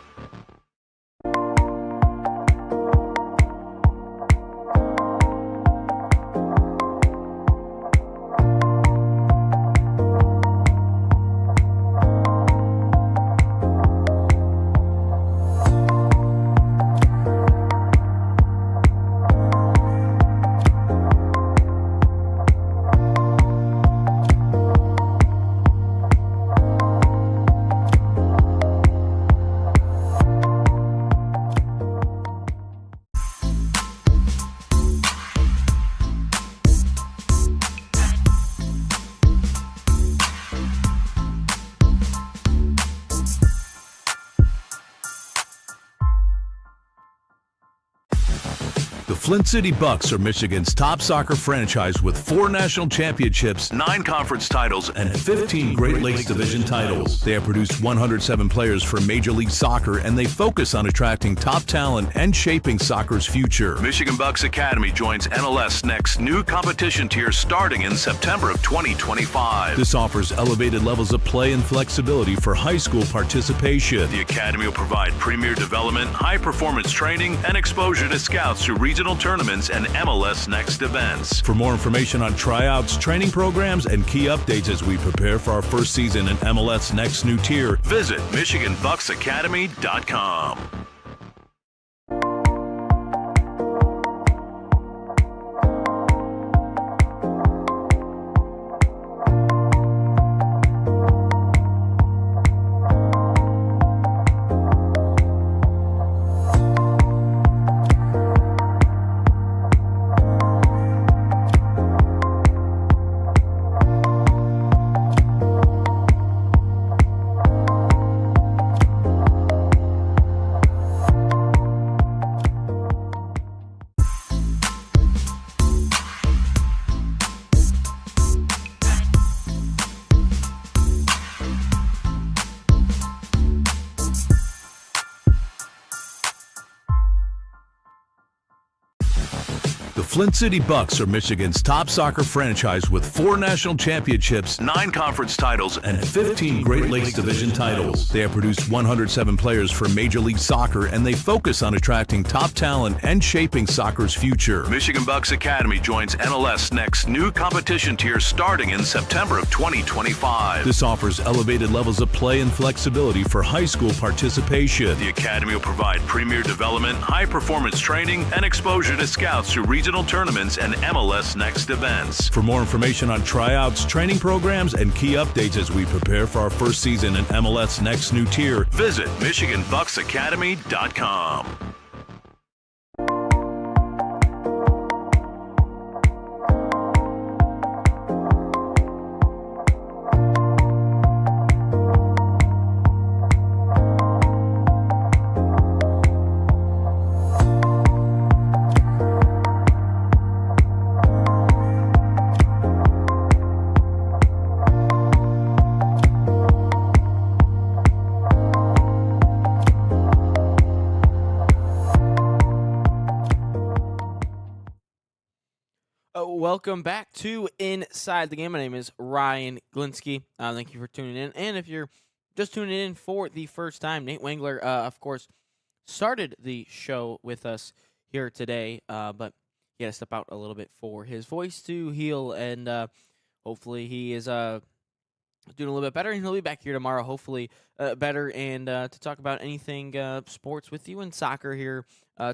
The Flint City Bucks are Michigan's top soccer franchise with 4 national championships, 9 conference titles, and 15 Great Lakes Division titles. They have produced 107 players for Major League Soccer, and they focus on attracting top talent and shaping soccer's future. Michigan Bucks Academy joins NLS Next new competition tier starting in September of 2025. This offers elevated levels of play and flexibility for high school participation. The Academy will provide premier development, high-performance training, and exposure to scouts through regional tournaments and MLS Next events. For more information on tryouts, training programs, and key updates as we prepare for our first season in MLS Next new tier, visit MichiganBucksAcademy.com. The Flint City Bucks are Michigan's top soccer franchise with 4 national championships, 9 conference titles, and 15 Great Lakes Division titles. They have produced 107 players for Major League Soccer, and they focus on attracting top talent and shaping soccer's future. Michigan Bucks Academy joins NLS Next new competition tier starting in September of 2025. This offers elevated levels of play and flexibility for high school participation. The Academy will provide premier development, high-performance training, and exposure to scouts through regional tournaments and MLS Next events. For more information on tryouts, training programs, and key updates as we prepare for our first season in MLS Next new tier, visit MichiganBucksAcademy.com. Welcome back to Inside the Game. My name is Ryan Glinsky. Thank you for tuning in. And if you're just tuning in for the first time, Nate Wengler, of course, started the show with us here today, but he had to step out a little bit for his voice to heal, and hopefully he is doing a little bit better, and he'll be back here tomorrow, hopefully better, and to talk about anything sports with you and soccer here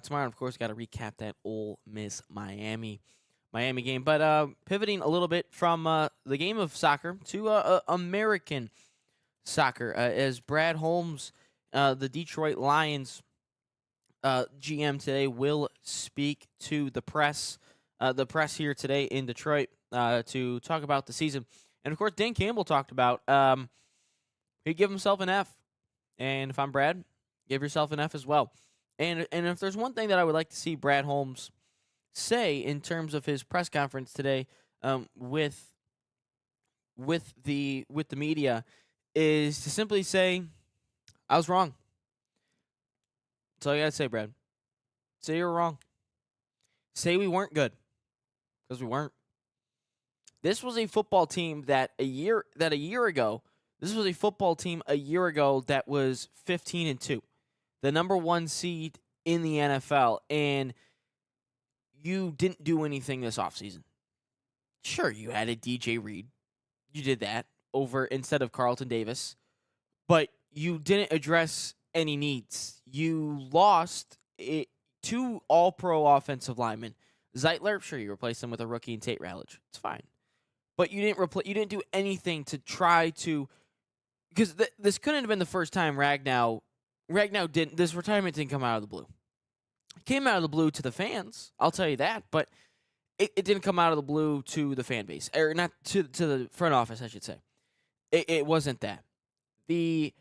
tomorrow. And of course, got to recap that Ole Miss Miami game. But pivoting a little bit from the game of soccer to American soccer, as Brad Holmes, the Detroit Lions, GM today will speak to the press here today in Detroit to talk about the season. And, of course, Dan Campbell talked about he'd give himself an F. And if I'm Brad, give yourself an F as well. And if there's one thing that I would like to see Brad Holmes say in terms of his press conference today with the media is to simply say, I was wrong. That's all you got to say, Brad. Say you were wrong. Say we weren't good, because we weren't. This was a football team that a year ago, this was a football team a year ago that was 15-2, the number 1 seed in the NFL, and you didn't do anything this offseason. Sure, you added DJ Reed. You did that over instead of Carlton Davis, but you didn't address any needs. You lost 2 all-pro offensive linemen. Zeitler, sure, you replaced him with a rookie in Tate Ratledge. It's fine. But you didn't do anything to try to, because this couldn't have been the first time Ragnow didn't, this retirement didn't come out of the blue. It came out of the blue to the fans, I'll tell you that, but it didn't come out of the blue to the fan base, or not to the front office, I should say. It wasn't that. The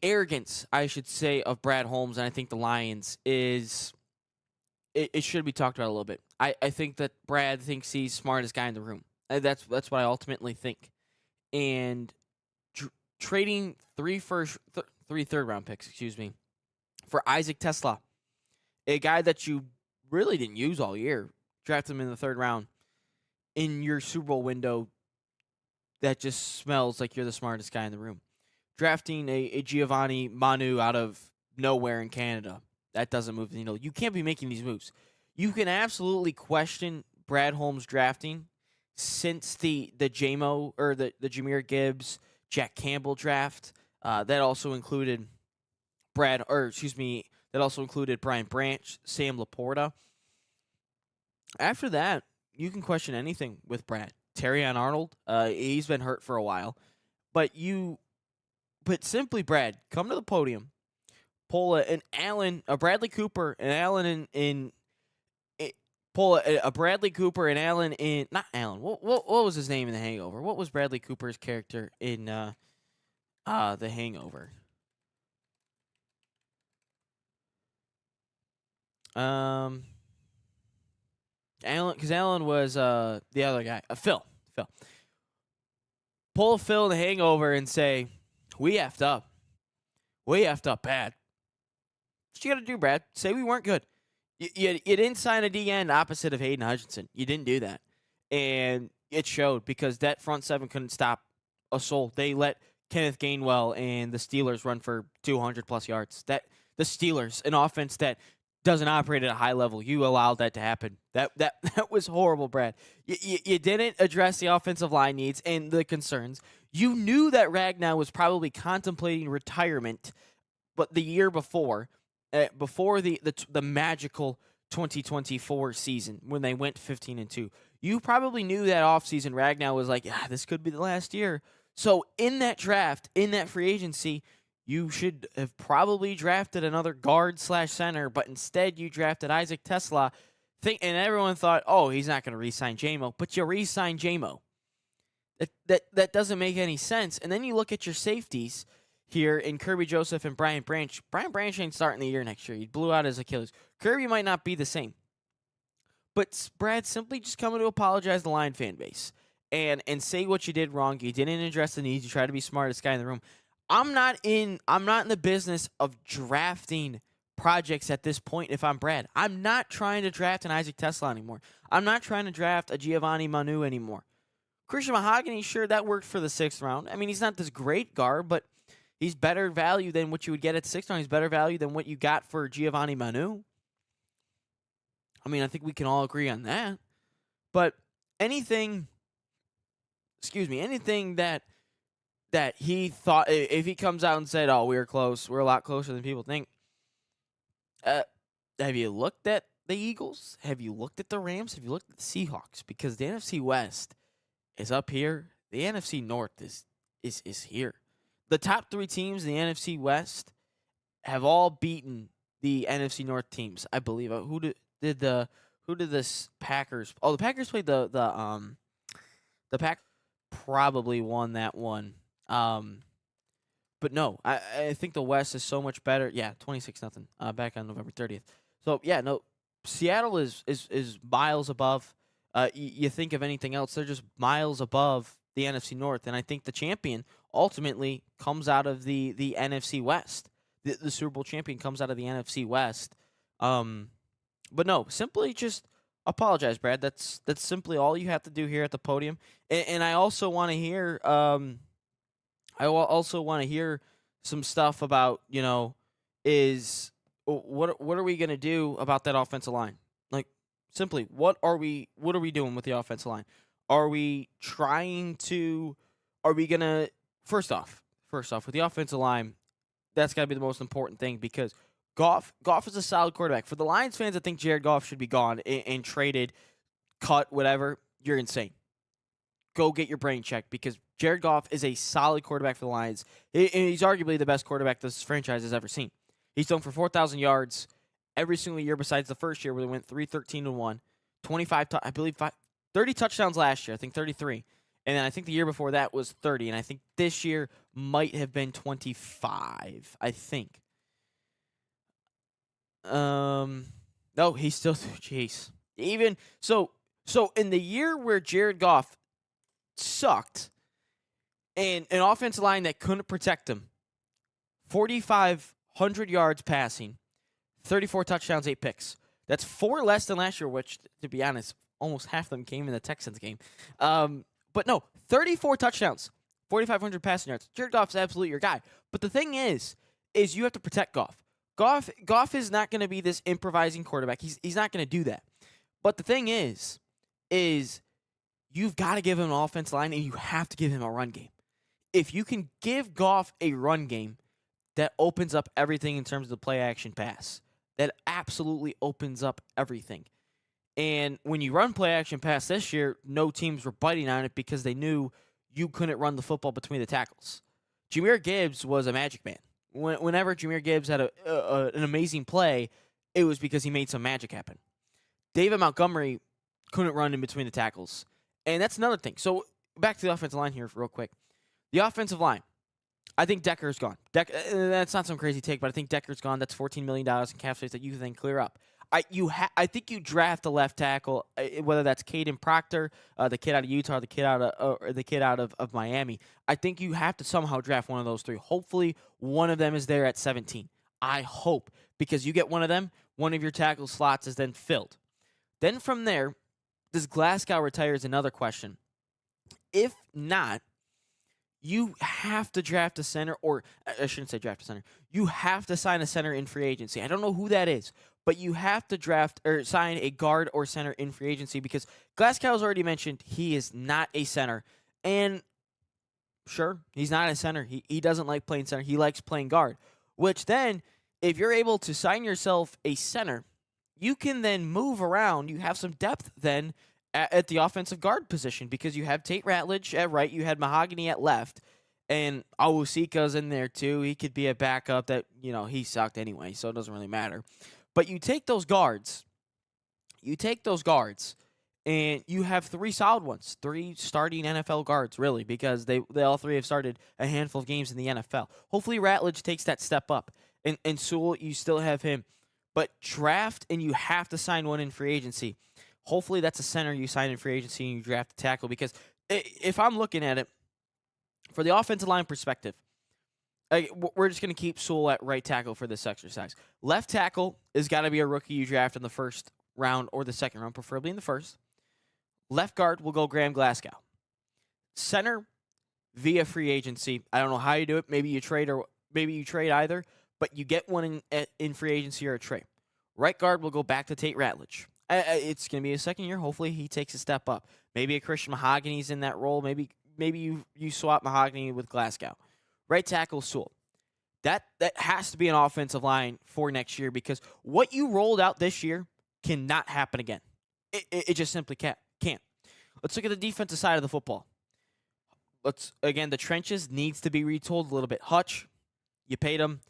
arrogance, I should say, of Brad Holmes, and I think the Lions is, it should be talked about a little bit. I think that Brad thinks he's smartest guy in the room. That's what I ultimately think. And trading 3 third-round picks, for Isaac Tesla, a guy that you really didn't use all year, draft him in the 3rd round in your Super Bowl window, that just smells like you're the smartest guy in the room. Drafting a Giovanni Manu out of nowhere in Canada, that doesn't move the needle. You can't be making these moves. You can absolutely question Brad Holmes drafting since the JMO or the Jahmyr Gibbs, Jack Campbell draft. That also included Brian Branch, Sam Laporta. After that, you can question anything with Brad. Terrion Arnold, he's been hurt for a while, but simply, Brad, come to the podium, pull a Bradley Cooper, and Allen pull a Bradley Cooper and Allen in, not Allen. What was his name in The Hangover? What was Bradley Cooper's character in The Hangover? Allen was the other guy, Phil. Pull a Phil in The Hangover and say, we effed up. We effed up bad. What you got to do, Brad? Say we weren't good. You didn't sign a D-end opposite of Hayden Hutchinson. You didn't do that. And it showed, because that front 7 couldn't stop a soul. They let Kenneth Gainwell and the Steelers run for 200-plus yards. The Steelers, an offense that doesn't operate at a high level, you allowed that to happen. That was horrible, Brad. You didn't address the offensive line needs and the concerns. You knew that Ragnow was probably contemplating retirement, but the year before the magical 2024 season when they went 15-2, you probably knew that offseason Ragnow was like, this could be the last year. So in that draft, in that free agency, you should have probably drafted another guard/center, but instead you drafted Isaac Tesla. And everyone thought, he's not going to re-sign JMO, but you re-signed JMO. That doesn't make any sense. And then you look at your safeties here in Kirby Joseph and Brian Branch. Brian Branch ain't starting the year next year. He blew out his Achilles. Kirby might not be the same. But Brad, simply just coming to apologize to the Lion fan base and say what you did wrong. You didn't address the needs. You tried to be smartest guy in the room. I'm not in the business of drafting projects at this point if I'm Brad. I'm not trying to draft an Isaac Tesla anymore. I'm not trying to draft a Giovanni Manu anymore. Christian Mahogany, sure, that worked for the 6th round. I mean, he's not this great guard, but he's better value than what you would get at 6th round. He's better value than what you got for Giovanni Manu. I mean, I think we can all agree on that. But anything that he thought, if he comes out and said, we were close, we're a lot closer than people think. Have you looked at the Eagles? Have you looked at the Rams? Have you looked at the Seahawks? Because the NFC West is up here. The NFC North is here. The top 3 teams in the NFC West have all beaten the NFC North teams, I believe. Who did the Packers? Oh, the Packers played the Pack probably won that one. But no, I think the West is so much better. Yeah, 26-0 back on November 30th. So yeah, no, Seattle is miles above. You think of anything else, they're just miles above the NFC North, and I think the champion ultimately comes out of the NFC West. The Super Bowl champion comes out of the NFC West. But no, simply just apologize, Brad. That's simply all you have to do here at the podium. And I also want to hear some stuff about, is what are we going to do about that offensive line? Like, simply, what are we doing with the offensive line? Are we going to first off with the offensive line, that's got to be the most important thing, because Goff is a solid quarterback. For the Lions fans that think Jared Goff should be gone and traded, cut, whatever, you're insane. Go get your brain checked, because Jared Goff is a solid quarterback for the Lions. And he's arguably the best quarterback this franchise has ever seen. He's thrown for 4,000 yards every single year besides the first year where they went 3-13-1, 30 touchdowns last year, I think 33. And then I think the year before that was 30, and I think this year might have been 25, I think. No, he's still, jeez. Even so in the year where Jared Goff sucked and an offensive line that couldn't protect him, 4,500 yards passing, 34 touchdowns, 8 picks. That's 4 less than last year, which, to be honest, almost half of them came in the Texans game. But no, 34 touchdowns, 4,500 passing yards. Jared Goff's absolutely your guy. But the thing is you have to protect Goff. Goff is not going to be this improvising quarterback. He's not going to do that. But the thing is you've got to give him an offense line, and you have to give him a run game. If you can give Goff a run game, that opens up everything in terms of the play action pass. That absolutely opens up everything. And when you run play action pass this year, no teams were biting on it because they knew you couldn't run the football between the tackles. Jahmyr Gibbs was a magic man. Whenever Jahmyr Gibbs had an amazing play, it was because he made some magic happen. David Montgomery couldn't run in between the tackles. And that's another thing. So back to the offensive line here real quick. The offensive line. I think Decker's gone. That's not some crazy take, but I think Decker's gone. That's $14 million in cap space that you can then clear up. I think you draft a left tackle, whether that's Caden Proctor, the kid out of Utah, or the kid out of Miami. I think you have to somehow draft one of those 3. Hopefully, one of them is there at 17. I hope, because you get one of them, one of your tackle slots is then filled. Then from there, does Glasgow retire is another question. If not, you have to draft a center, or I shouldn't say draft a center. You have to sign a center in free agency. I don't know who that is, but you have to draft or sign a guard or center in free agency, because Glasgow's already mentioned he is not a center. And sure, he's not a center. He doesn't like playing center. He likes playing guard, which then, if you're able to sign yourself a center, you can then move around. You have some depth then at the offensive guard position, because you have Tate Ratledge at right, you had Mahogany at left, and Awosika's in there too. He could be a backup that, he sucked anyway, so it doesn't really matter. But you take those guards, and you have 3 solid ones, 3 starting NFL guards, really, because they all 3 have started a handful of games in the NFL. Hopefully Ratledge takes that step up, and Sewell, you still have him. But draft, and you have to sign one in free agency. Hopefully that's a center you sign in free agency and you draft a tackle, because if I'm looking at it, for the offensive line perspective, we're just going to keep Sewell at right tackle for this exercise. Left tackle has got to be a rookie you draft in the first round or the second round, preferably in the first. Left guard will go Graham Glasgow. Center via free agency. I don't know how you do it. Maybe you trade either, but you get one in free agency or a trade. Right guard will go back to Tate Ratledge. It's going to be a second year. Hopefully he takes a step up. Maybe a Christian Mahogany's in that role. Maybe you swap Mahogany with Glasgow. Right tackle, Sewell. That has to be an offensive line for next year, because what you rolled out this year cannot happen again. It just simply can't. Let's look at the defensive side of the football. The trenches needs to be retooled a little bit. Hutch, you paid him.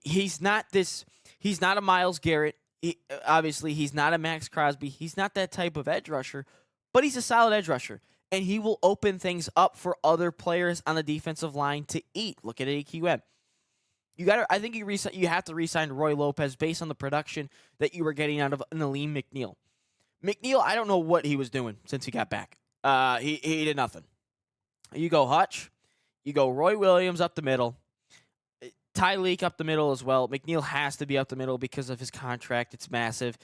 He's not this. He's not a Myles Garrett. Obviously, he's not a Max Crosby. He's not that type of edge rusher, but he's a solid edge rusher, and he will open things up for other players on the defensive line to eat. Look at AQM. I think you have to re-sign Roy Lopez based on the production that you were getting out of Nalim McNeil. McNeil, I don't know what he was doing since he got back. He did nothing. You go Hutch, you go Roy Williams up the middle, Ty Leak up the middle as well. McNeil has to be up the middle because of his contract. It's massive.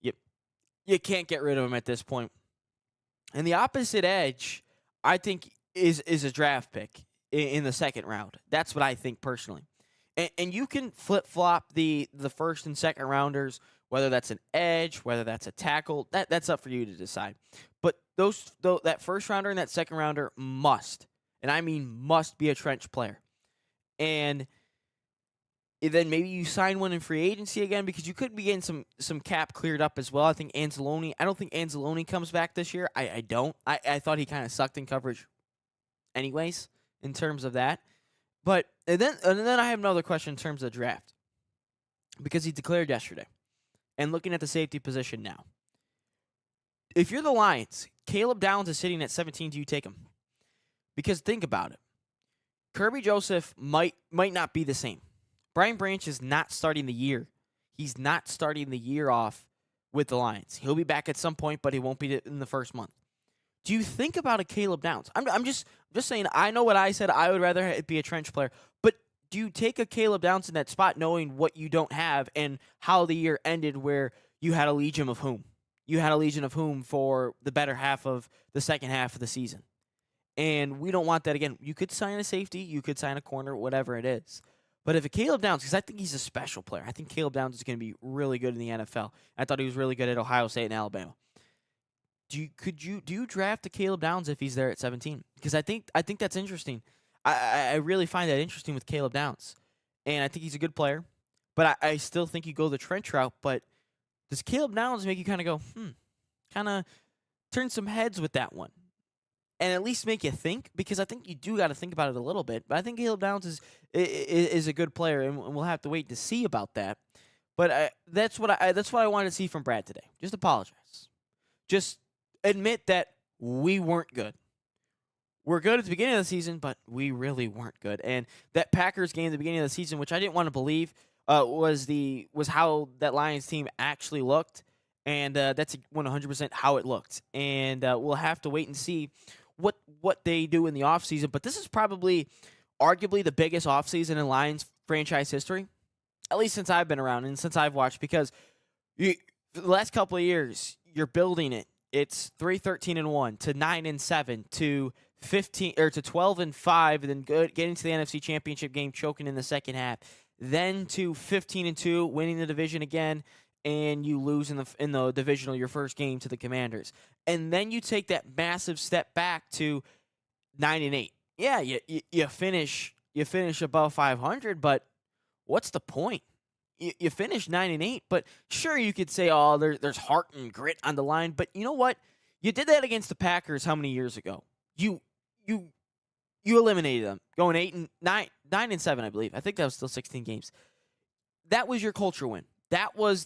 You can't get rid of him at this point. And the opposite edge, I think, is a draft pick in the second round. That's what I think personally. And you can flip-flop the first and second rounders, whether that's an edge, whether that's a tackle. That's up for you to decide. But that first rounder and that second rounder must, and I mean must, be a trench player. And then maybe you sign one in free agency again, because you could be getting some cap cleared up as well. I don't think Anzalone comes back this year. I don't. I thought he kind of sucked in coverage anyways in terms of that. But and then I have another question in terms of the draft, because he declared yesterday. And looking at the safety position now, if you're the Lions, Caleb Downs is sitting at 17. Do you take him? Because think about it. Kirby Joseph might not be the same. Brian Branch is not starting the year. He's not starting the year off with the Lions. He'll be back at some point, but he won't be in the first month. Do you think about a Caleb Downs? I'm just saying, I know what I said. I would rather it be a trench player. But do you take a Caleb Downs in that spot knowing what you don't have and how the year ended, where you had a Legion of Whom? You had a Legion of Whom for the better half of the second half of the season. And we don't want that again. You could sign a safety. You could sign a corner, whatever it is. But if a Caleb Downs, because I think he's a special player. I think Caleb Downs is going to be really good in the NFL. I thought he was really good at Ohio State and Alabama. Do you draft a Caleb Downs if he's there at 17? Because I think that's interesting. I really find that interesting with Caleb Downs. And I think he's a good player. But I still think you go the trench route. But does Caleb Downs make you kind of go, kind of turn some heads with that one? And at least make you think? Because I think you do got to think about it a little bit. But I think Caleb Downs is a good player, and we'll have to wait to see about that. But that's what I wanted to see from Brad today. Just apologize. Just admit that we weren't good. We're good at the beginning of the season, but we really weren't good. And that Packers game at the beginning of the season, which I didn't want to believe, was how that Lions team actually looked. And that's 100% how it looked. And we'll have to wait and see what they do in the offseason. But this is probably arguably the biggest offseason in Lions franchise history, at least since I've been around and since I've watched, because the last couple of years, you're building it. It's 3-13-1 to 9-7 to 15 or to 12-5, and then getting to the NFC Championship game, choking in the second half, then to 15-2, winning the division again, and you lose in the divisional your first game to the Commanders, and then you take that massive step back to 9-8. Yeah, you finish above 500, but what's the point? You finish 9-8, but sure, you could say, oh, there's heart and grit on the line, but you know what? You did that against the Packers how many years ago? You eliminated them, going 9-7, I believe. I think that was still 16 games. That was your culture win. That was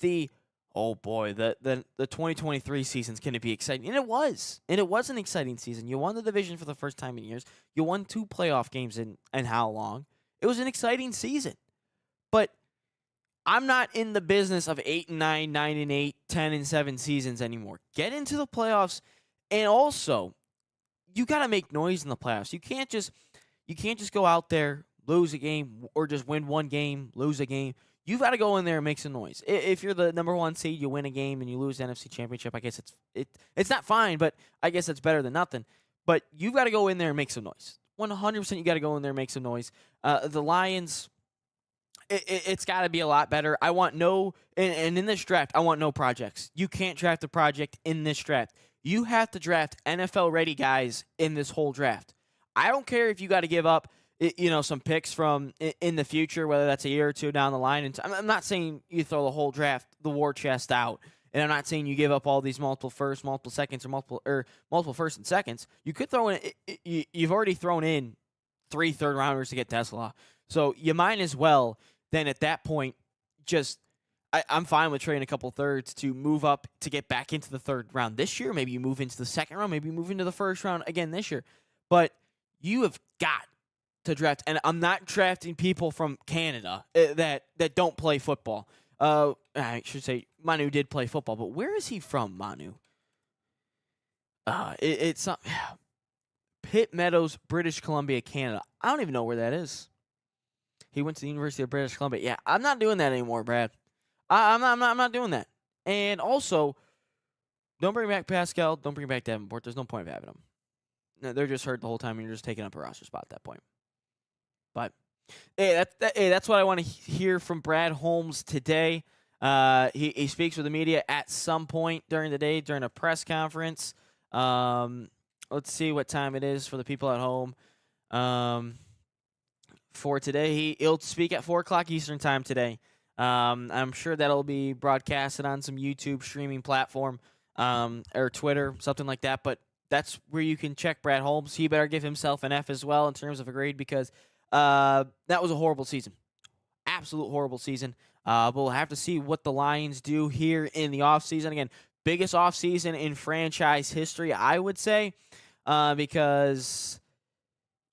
oh boy, the 2023 season's going to be exciting, and it was. And it was an exciting season. You won the division for the first time in years. You won 2 playoff games in how long? It was an exciting season, but I'm not in the business of 8-9, 9-8, 10-7 seasons anymore. Get into the playoffs, and also you got to make noise in the playoffs. You can't just go out there, lose a game, or just win one game, lose a game. You've got to go in there and make some noise. If you're the number 1 seed, you win a game and you lose the NFC Championship, I guess it's not fine, but I guess it's better than nothing. But you've got to go in there and make some noise. 100% you got to go in there and make some noise. The Lions, it's got to be a lot better. I want and in this draft, I want no projects. You can't draft a project in this draft. You have to draft NFL-ready guys in this whole draft. I don't care if you got to give up, some picks from in the future, whether that's a year or two down the line. And I'm not saying you throw the whole draft, the war chest out, and I'm not saying you give up all these multiple firsts, multiple seconds, or multiple firsts and seconds. You could throw in. You've already thrown in 3 third-rounders to get Tesla, so you might as well then at that point, I'm fine with trading a couple thirds to move up to get back into the third round this year. Maybe you move into the second round. Maybe you move into the first round again this year. But you have got to draft. And I'm not drafting people from Canada that don't play football. I should say Manu did play football, but where is he from, Manu? It's not Pitt Meadows, British Columbia, Canada. I don't even know where that is. He went to the University of British Columbia. Yeah, I'm not doing that anymore, Brad. I'm not doing that. And also, don't bring back Pascal. Don't bring back Davenport. There's no point of having them. No, they're just hurt the whole time, and you're just taking up a roster spot at that point. But hey, that's what I want to hear from Brad Holmes today. He speaks with the media at some point during the day during a press conference. Let's see what time it is for the people at home. For today, he'll speak at 4 o'clock Eastern time today. I'm sure that'll be broadcasted on some YouTube streaming platform or Twitter, something like that. But that's where you can check Brad Holmes. He better give himself an F as well in terms of a grade because that was a horrible season. Absolute horrible season. But we'll have to see what the Lions do here in the offseason. Again, biggest offseason in franchise history, I would say, because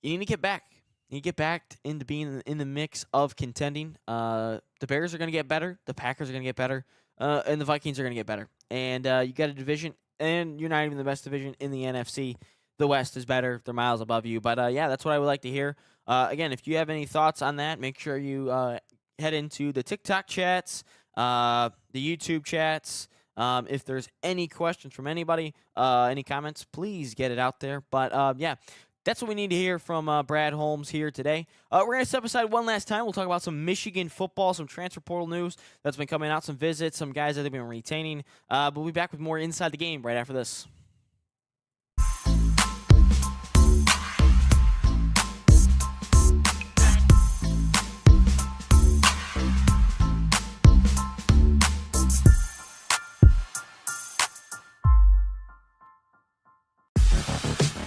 you need to get back. You get back into being in the mix of contending. The Bears are going to get better. The Packers are going to get better. And the Vikings are going to get better. And you got a division, and you're not even the best division in the NFC. The West is better. They're miles above you. But, yeah, that's what I would like to hear. Again, if you have any thoughts on that, make sure you head into the TikTok chats, the YouTube chats. If there's any questions from anybody, any comments, please get it out there. But, yeah. That's what we need to hear from Brad Holmes here today. We're going to step aside one last time. We'll talk about some Michigan football, some transfer portal news that's been coming out, some visits, some guys that they've been retaining. But we'll be back with more Inside the Game right after this.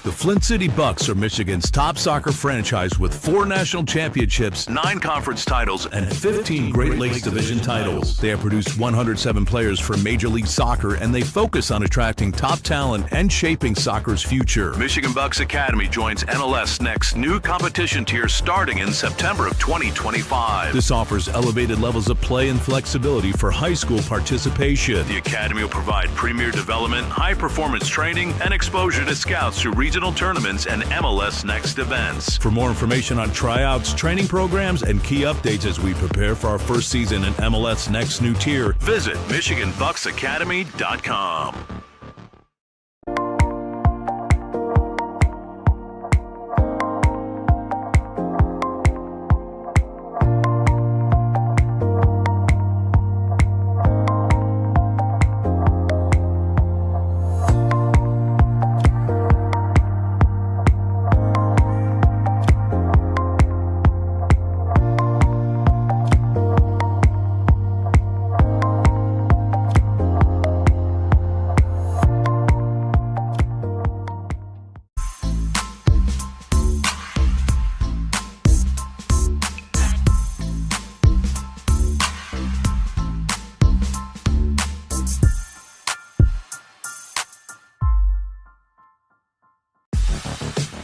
The Flint City Bucks are Michigan's top soccer franchise with 4 national championships, 9 conference titles, and 15 Great Lakes Division titles. They have produced 107 players for Major League Soccer, and they focus on attracting top talent and shaping soccer's future. Michigan Bucks Academy joins NLS Next new competition tier starting in September of 2025. This offers elevated levels of play and flexibility for high school participation. The Academy will provide premier development, high-performance training, and exposure to scouts through regional tournaments and MLS Next events. For more information on tryouts, training programs, and key updates as we prepare for our first season in MLS Next new tier, visit MichiganBucksAcademy.com.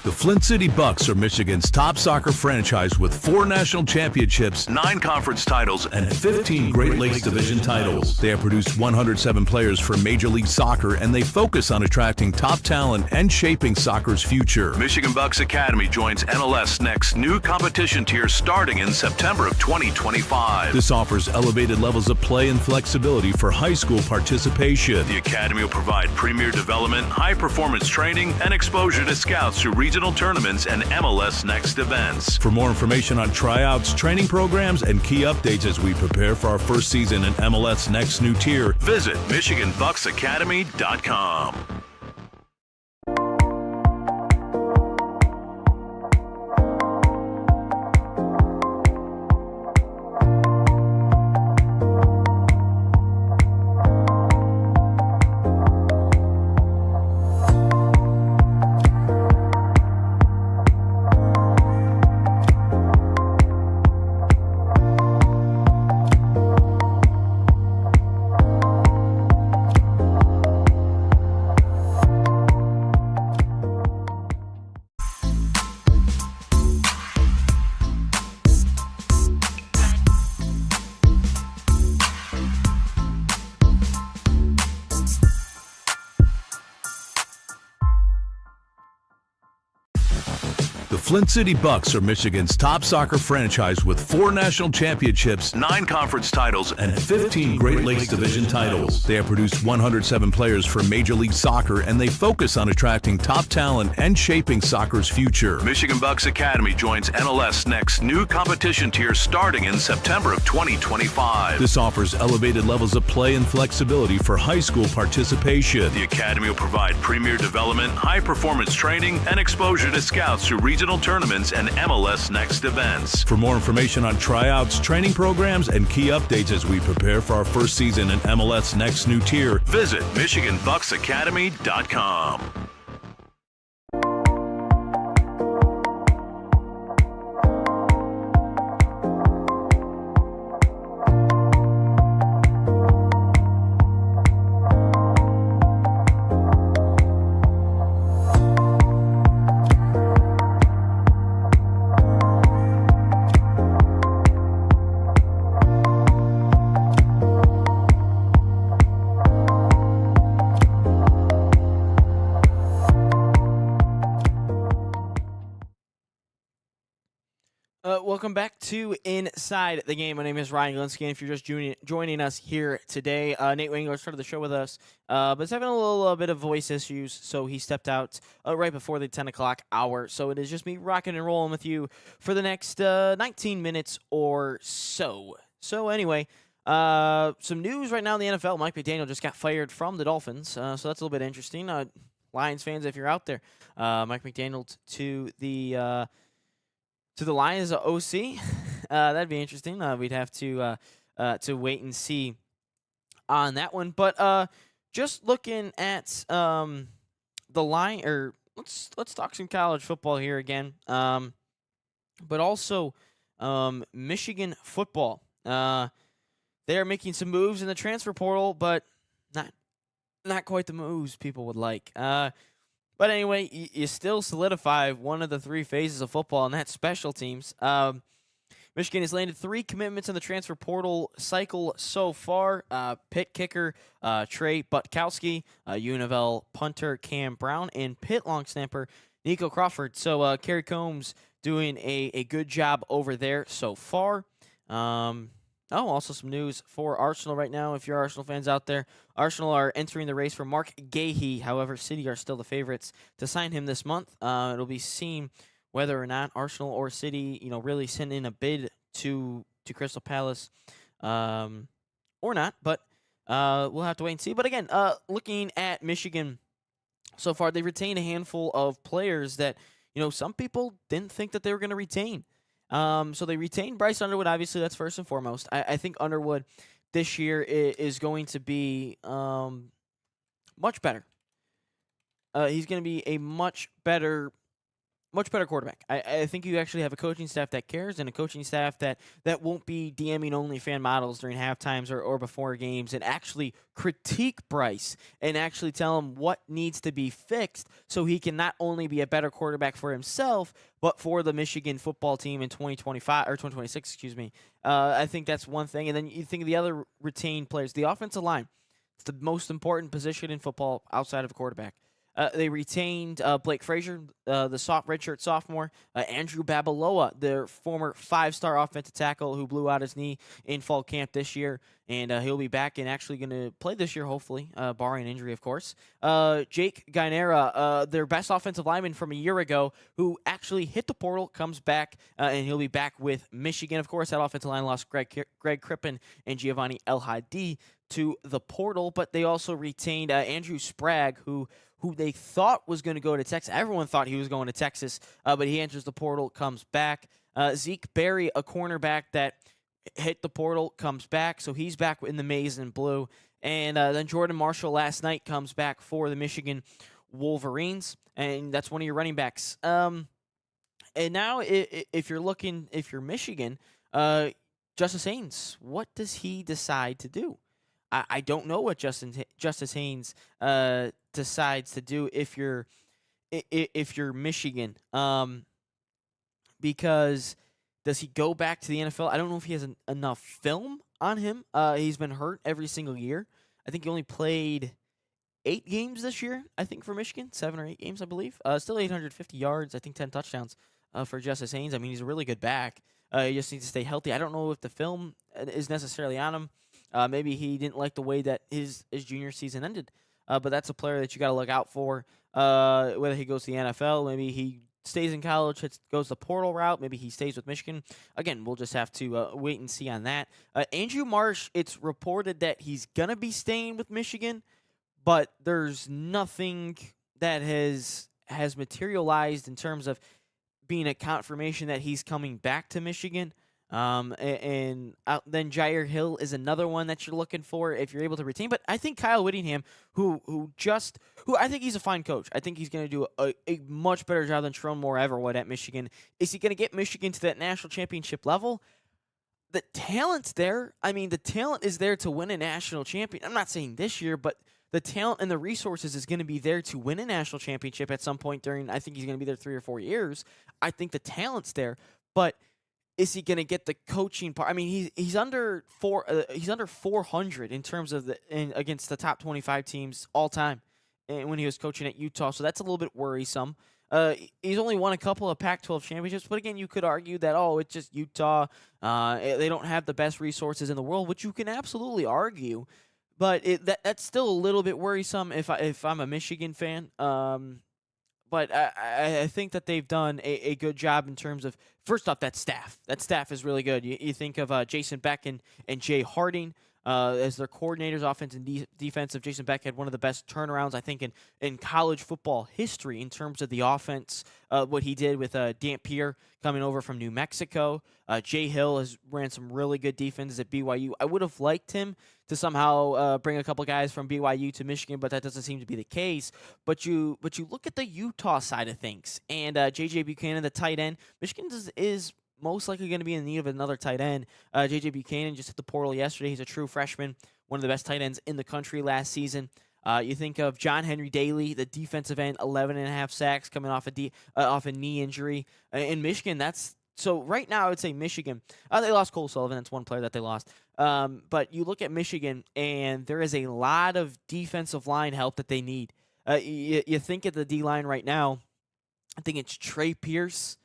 The Flint City Bucks are Michigan's top soccer franchise with 4 national championships, 9 conference titles, and 15 Great Lakes Division titles. They have produced 107 players for Major League Soccer, and they focus on attracting top talent and shaping soccer's future. Michigan Bucks Academy joins NLS Next new competition tier starting in September of 2025. This offers elevated levels of play and flexibility for high school participation. The Academy will provide premier development, high-performance training, and exposure to scouts through regional tournaments and MLS Next events. For more information on tryouts, training programs, and key updates as we prepare for our first season in MLS Next new tier, visit MichiganBucksAcademy.com. Flint City Bucks are Michigan's top soccer franchise with 4 national championships, 9 conference titles, and 15 Great Lakes Division titles. They have produced 107 players for Major League Soccer, and they focus on attracting top talent and shaping soccer's future. Michigan Bucks Academy joins NLS Next new competition tier starting in September of 2025. This offers elevated levels of play and flexibility for high school participation. The Academy will provide premier development, high-performance training, and exposure to scouts through regional tournaments and MLS Next events. For more information on tryouts, training programs, and key updates as we prepare for our first season in MLS Next new tier, visit MichiganBucksAcademy.com. Welcome back to Inside the Game. My name is Ryan Glinsky, and if you're just joining us here today, Nate Wangler started the show with us, but he's having a little bit of voice issues, so he stepped out right before the 10 o'clock hour. So it is just me rocking and rolling with you for the next 19 minutes or so. So anyway, some news right now in the NFL. Mike McDaniel just got fired from the Dolphins, so that's a little bit interesting. Lions fans, if you're out there, Mike McDaniel to the Lions OC. That'd be interesting. We'd have to wait and see on that one. But just looking at the line, or let's talk some college football here again. But also Michigan football. They are making some moves in the transfer portal, but not quite the moves people would like. But anyway, you still solidify one of the 3 phases of football, and that's special teams. Michigan has landed 3 commitments in the transfer portal cycle so far. Pitt kicker Trey Butkowski, UNFL punter Cam Brown, and Pitt long snapper Nico Crawford. So Kerry Combs doing a good job over there so far. Also some news for Arsenal right now. If you're Arsenal fans out there, Arsenal are entering the race for Mark Gahey. However, City are still the favorites to sign him this month. It'll be seen whether or not Arsenal or City, really send in a bid to Crystal Palace or not. But we'll have to wait and see. But again, looking at Michigan so far, they've retained a handful of players that, some people didn't think that they were going to retain. So they retained Bryce Underwood. Obviously, that's first and foremost. I think Underwood this year is going to be much better. He's going to be a much better quarterback. I think you actually have a coaching staff that cares and a coaching staff that won't be DMing only fan models during halftimes or before games and actually critique Bryce and actually tell him what needs to be fixed so he can not only be a better quarterback for himself, but for the Michigan football team in 2025 or 2026, excuse me. I think that's one thing. And then you think of the other retained players, the offensive line. It's the most important position in football outside of a quarterback. They retained Blake Frazier, the redshirt sophomore, Andrew Babaloa, their former 5-star offensive tackle who blew out his knee in fall camp this year, and he'll be back and actually going to play this year, hopefully, barring injury, of course. Jake Gainera, their best offensive lineman from a year ago, who actually hit the portal, comes back, and he'll be back with Michigan. Of course, that offensive line lost Greg Crippen and Giovanni El Hadi to the portal, but they also retained Andrew Sprague, who they thought was going to go to Texas. Everyone thought he was going to Texas, but he enters the portal, comes back. Zeke Berry, a cornerback that hit the portal, comes back, so he's back in the maize and blue. And then Jordan Marshall last night comes back for the Michigan Wolverines, and that's one of your running backs. And now, if you're Michigan, Justice Haynes, what does he decide to do? I don't know what Justice Haynes decides to do if you're Michigan, because does he go back to the NFL? I don't know if he has enough film on him. He's been hurt every single year. I think he only played 8 games this year, I think, for Michigan. 7 or 8 games, I believe. Still 850 yards, I think 10 touchdowns. for Justice Haynes. I mean, he's a really good back. He just needs to stay healthy. I don't know if the film is necessarily on him. Maybe he didn't like the way that his junior season ended. But that's a player that you got to look out for. Whether he goes to the NFL, maybe he stays in college, goes the portal route, maybe he stays with Michigan. Again, we'll just have to wait and see on that. Andrew Marsh, it's reported that he's going to be staying with Michigan, but there's nothing that has materialized in terms of being a confirmation that he's coming back to Michigan. Then Jair Hill is another one that you're looking for if you're able to retain. But I think Kyle Whittingham, who I think he's a fine coach. I think he's going to do a much better job than Sharon Moore ever would at Michigan. Is he going to get Michigan to that national championship level? The talent's there. I mean, the talent is there to win a national champion. I'm not saying this year, but the talent and the resources is going to be there to win a national championship at some point during, I think he's going to be there 3 or 4 years. I think the talent's there, but is he going to get the coaching part? I mean, he's under 400 in terms of against the top 25 teams all time, and when he was coaching at Utah, so that's a little bit worrisome. He's only won a couple of Pac-12 championships, but again, you could argue that it's just Utah. They don't have the best resources in the world, which you can absolutely argue, but that's still a little bit worrisome if I'm a Michigan fan. But I think that they've done a good job in terms of, first off, that staff. That staff is really good. You think of Jason Beck and Jay Harding as their coordinators, offense and defensive. Jason Beck had one of the best turnarounds, I think, in college football history in terms of the offense, what he did with Dampier coming over from New Mexico. Jay Hill has ran some really good defenses at BYU. I would have liked him to somehow bring a couple guys from BYU to Michigan, but that doesn't seem to be the case. But you look at the Utah side of things, and J.J. Buchanan, the tight end. Michigan is most likely going to be in need of another tight end. J.J. Buchanan just hit the portal yesterday. He's a true freshman, one of the best tight ends in the country last season. You think of John Henry Daly, the defensive end, 11.5 sacks coming off a knee injury. In Michigan, so right now I would say Michigan. They lost Cole Sullivan. That's one player that they lost. But you look at Michigan, and there is a lot of defensive line help that they need. You think of the D-line right now, I think it's Trey Pierce,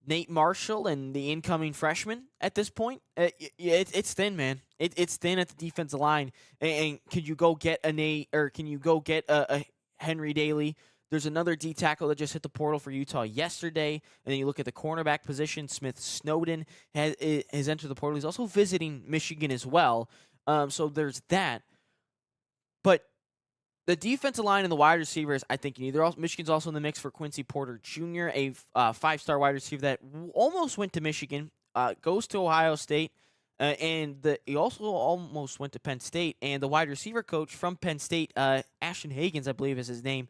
Nate Marshall, and the incoming freshman at this point. It's thin, man. It's thin at the defensive line. And can you go get a Nate, or can you go get a Henry Daly? There's another D tackle that just hit the portal for Utah yesterday. And then you look at the cornerback position. Smith Snowden has entered the portal. He's also visiting Michigan as well. So there's that. But the defensive line and the wide receivers, I think you need. Michigan's also in the mix for Quincy Porter Jr., a 5-star wide receiver that almost went to Michigan, goes to Ohio State, and he also almost went to Penn State. And the wide receiver coach from Penn State, Ashton Hagans, I believe is his name,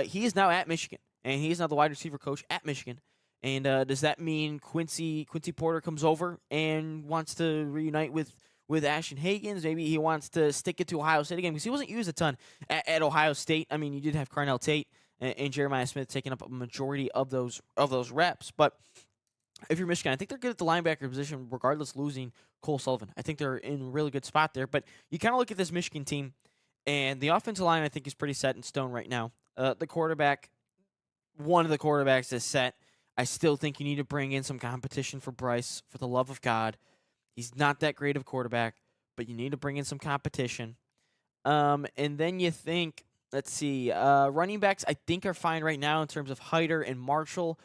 he is now at Michigan, and he is now the wide receiver coach at Michigan. And does that mean Quincy Porter comes over and wants to reunite with Ashton Hagans? Maybe he wants to stick it to Ohio State again because he wasn't used a ton at Ohio State. I mean, you did have Carnell Tate and Jeremiah Smith taking up a majority of those reps. But if you're Michigan, I think they're good at the linebacker position, regardless losing Cole Sullivan. I think they're in a really good spot there. But you kind of look at this Michigan team, and the offensive line, I think, is pretty set in stone right now. The quarterback, one of the quarterbacks is set. I still think you need to bring in some competition for Bryce, for the love of God. He's not that great of a quarterback, but you need to bring in some competition. And then you think, let's see, running backs I think are fine right now in terms of Hyder and Marshall.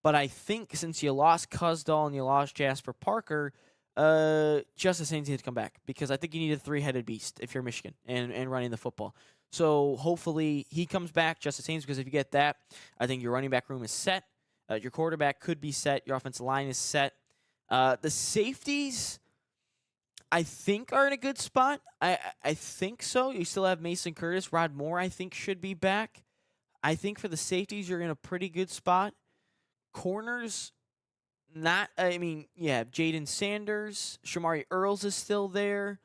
But I think since you lost Cusdahl and you lost Jasper Parker, Justice Haynes needs to come back because I think you need a three-headed beast if you're Michigan and running the football. So hopefully he comes back, Justice Haynes, because if you get that, I think your running back room is set. Your quarterback could be set. Your offensive line is set. The safeties, I think, are in a good spot. I think so. You still have Mason Curtis. Rod Moore, I think, should be back. I think for the safeties, you're in a pretty good spot. Corners, not. I mean, yeah, Jaden Sanders. Shamari Earls is still there.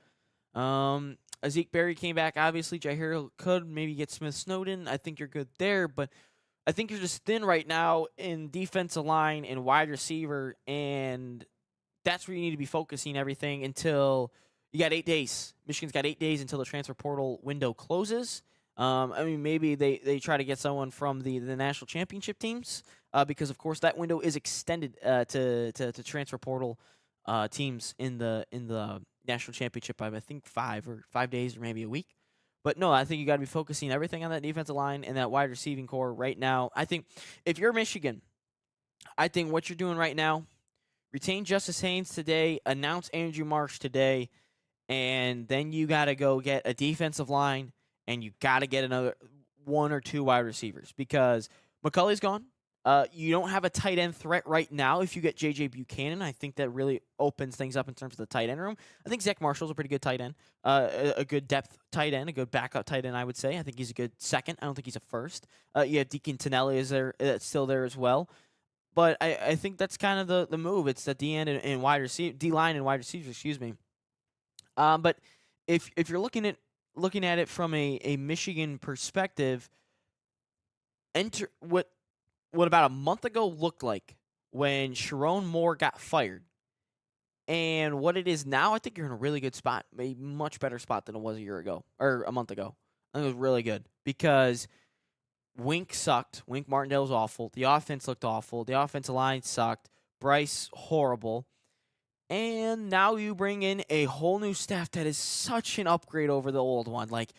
Zeke Berry came back. Obviously, Jair could maybe get Smith Snowden. I think you're good there, but I think you're just thin right now in defensive line and wide receiver, and that's where you need to be focusing everything until you got 8 days. Michigan's got 8 days until the transfer portal window closes. I mean, maybe they try to get someone from the national championship teams because, of course, that window is extended to transfer portal teams in the national championship by, I think, 5 days or maybe a week. But no, I think you got to be focusing everything on that defensive line and that wide receiving core right now. I think if you're Michigan, I think what you're doing right now, retain Justice Haynes today, announce Andrew Marsh today, and then you got to go get a defensive line and you got to get another 1 or 2 wide receivers because McCulley's gone. You don't have a tight end threat right now. If you get J.J. Buchanan, I think that really opens things up in terms of the tight end room. I think Zach Marshall's a pretty good tight end, a good depth tight end, a good backup tight end, I would say. I think he's a good second. I don't think he's a first. You have Deacon Tonelli is there, still there as well. But I think that's kind of the move. It's the D-line and wide receivers, excuse me. But if you're looking at it from a Michigan perspective, enter what about a month ago looked like when Sharon Moore got fired, and what it is now, I think you're in a really good spot, a much better spot than it was a year ago or a month ago. I think it was really good because Wink sucked. Wink Martindale was awful. The offense looked awful. The offensive line sucked. Bryce, horrible. And now you bring in a whole new staff that is such an upgrade over the old one. Like,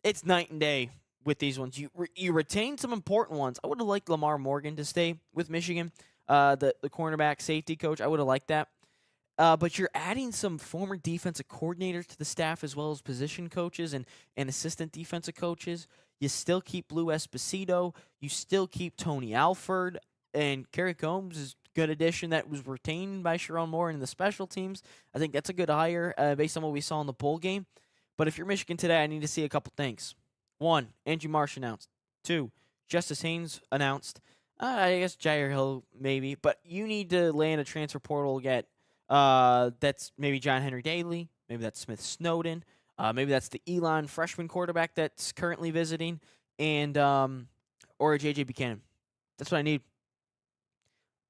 it's night and day with these ones. You retain some important ones. I would have liked Lamar Morgan to stay with Michigan, the cornerback safety coach. I would have liked that. But you're adding some former defensive coordinators to the staff as well as position coaches and assistant defensive coaches. You still keep Lou Esposito. You still keep Tony Alford. And Kerry Combs is a good addition that was retained by Sharon Moore in the special teams. I think that's a good hire based on what we saw in the bowl game. But if you're Michigan today, I need to see a couple things. 1, Andrew Marsh announced. 2, Justice Haynes announced. I guess Jair Hill maybe. But you need to land a transfer portal get. That's maybe John Henry Daly. Maybe that's Smith Snowden. Maybe that's the Elon freshman quarterback that's currently visiting. And or J.J. Buchanan. That's what I need.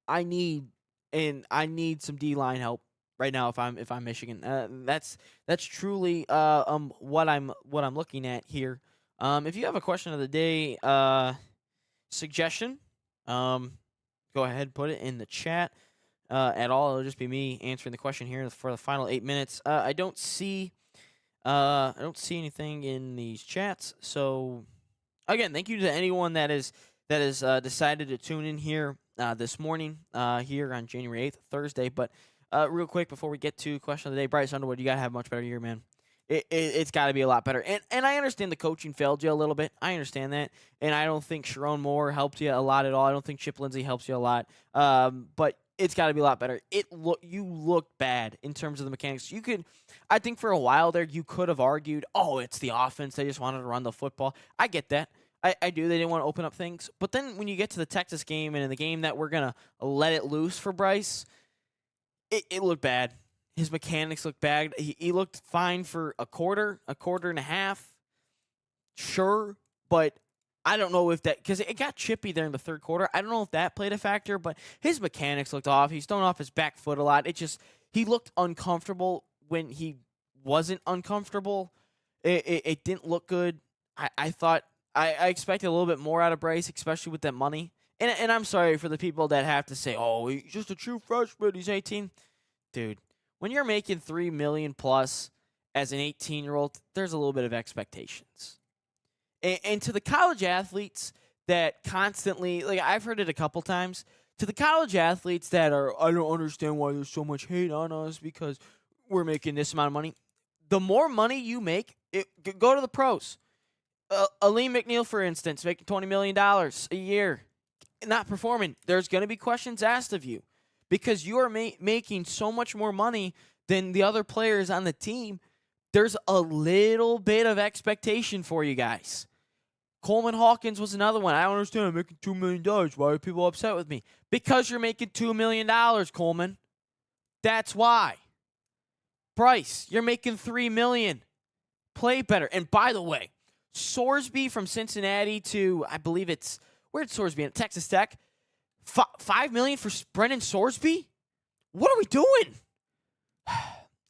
I need some D-line help right now if I'm Michigan. That's truly what I'm looking at here. If you have a question of the day, suggestion, go ahead, put it in the chat. At all, it'll just be me answering the question here for the final 8 minutes. I don't see anything in these chats. So, again, thank you to anyone that is decided to tune in here this morning here on January 8th, Thursday. But real quick before we get to question of the day, Bryce Underwood, you gotta have a much better year, man. It's got to be a lot better. And I understand the coaching failed you a little bit. I understand that. And I don't think Sharon Moore helped you a lot at all. I don't think Chip Lindsey helps you a lot. But it's got to be a lot better. You looked bad in terms of the mechanics. I think for a while there, you could have argued, oh, it's the offense. They just wanted to run the football. I get that. I do. They didn't want to open up things. But then when you get to the Texas game and in the game that we're going to let it loose for Bryce, it looked bad. His mechanics looked bad. He looked fine for a quarter and a half. Sure, but I don't know if that, because it got chippy there in the third quarter. I don't know if that played a factor, but his mechanics looked off. He's thrown off his back foot a lot. He looked uncomfortable when he wasn't uncomfortable. It didn't look good. I thought I expected a little bit more out of Bryce, especially with that money. And I'm sorry for the people that have to say, oh, he's just a true freshman. He's 18. Dude, when you're making $3 million plus as an 18-year-old, there's a little bit of expectations. And to the college athletes that constantly, like I've heard it a couple times, to the college athletes that are, I don't understand why there's so much hate on us because we're making this amount of money. The more money you make, go to the pros. Aleem McNeil, for instance, making $20 million a year, not performing. There's going to be questions asked of you because you are making so much more money than the other players on the team. There's a little bit of expectation for you guys. Coleman Hawkins was another one. I don't understand. I'm making $2 million. Why are people upset with me? Because you're making $2 million, Coleman. That's why. Bryce, you're making $3 million. Play better. And by the way, Sorsby from Cincinnati to, I believe it's, where'd Sorsby at? Texas Tech. $5 million for Brennan Sorsby? What are we doing?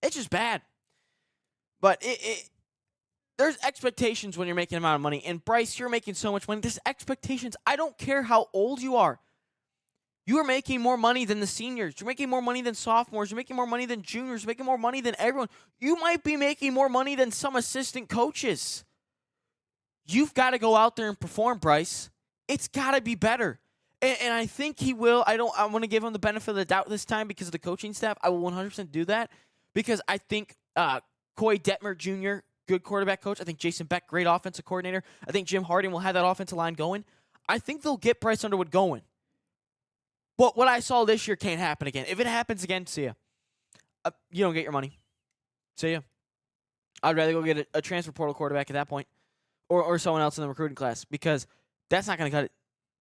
It's just bad. But there's expectations when you're making an amount of money. And Bryce, you're making so much money. There's expectations. I don't care how old you are. You are making more money than the seniors. You're making more money than sophomores. You're making more money than juniors. You're making more money than everyone. You might be making more money than some assistant coaches. You've got to go out there and perform, Bryce. It's got to be better. And I think he will. I want to give him the benefit of the doubt this time because of the coaching staff. I will 100% do that because I think Coy Detmer Jr., good quarterback coach. I think Jason Beck, great offensive coordinator. I think Jim Harding will have that offensive line going. I think they'll get Bryce Underwood going. But what I saw this year can't happen again. If it happens again, see ya. You don't get your money. See ya. I'd rather go get a transfer portal quarterback at that point or someone else in the recruiting class because that's not going to cut it.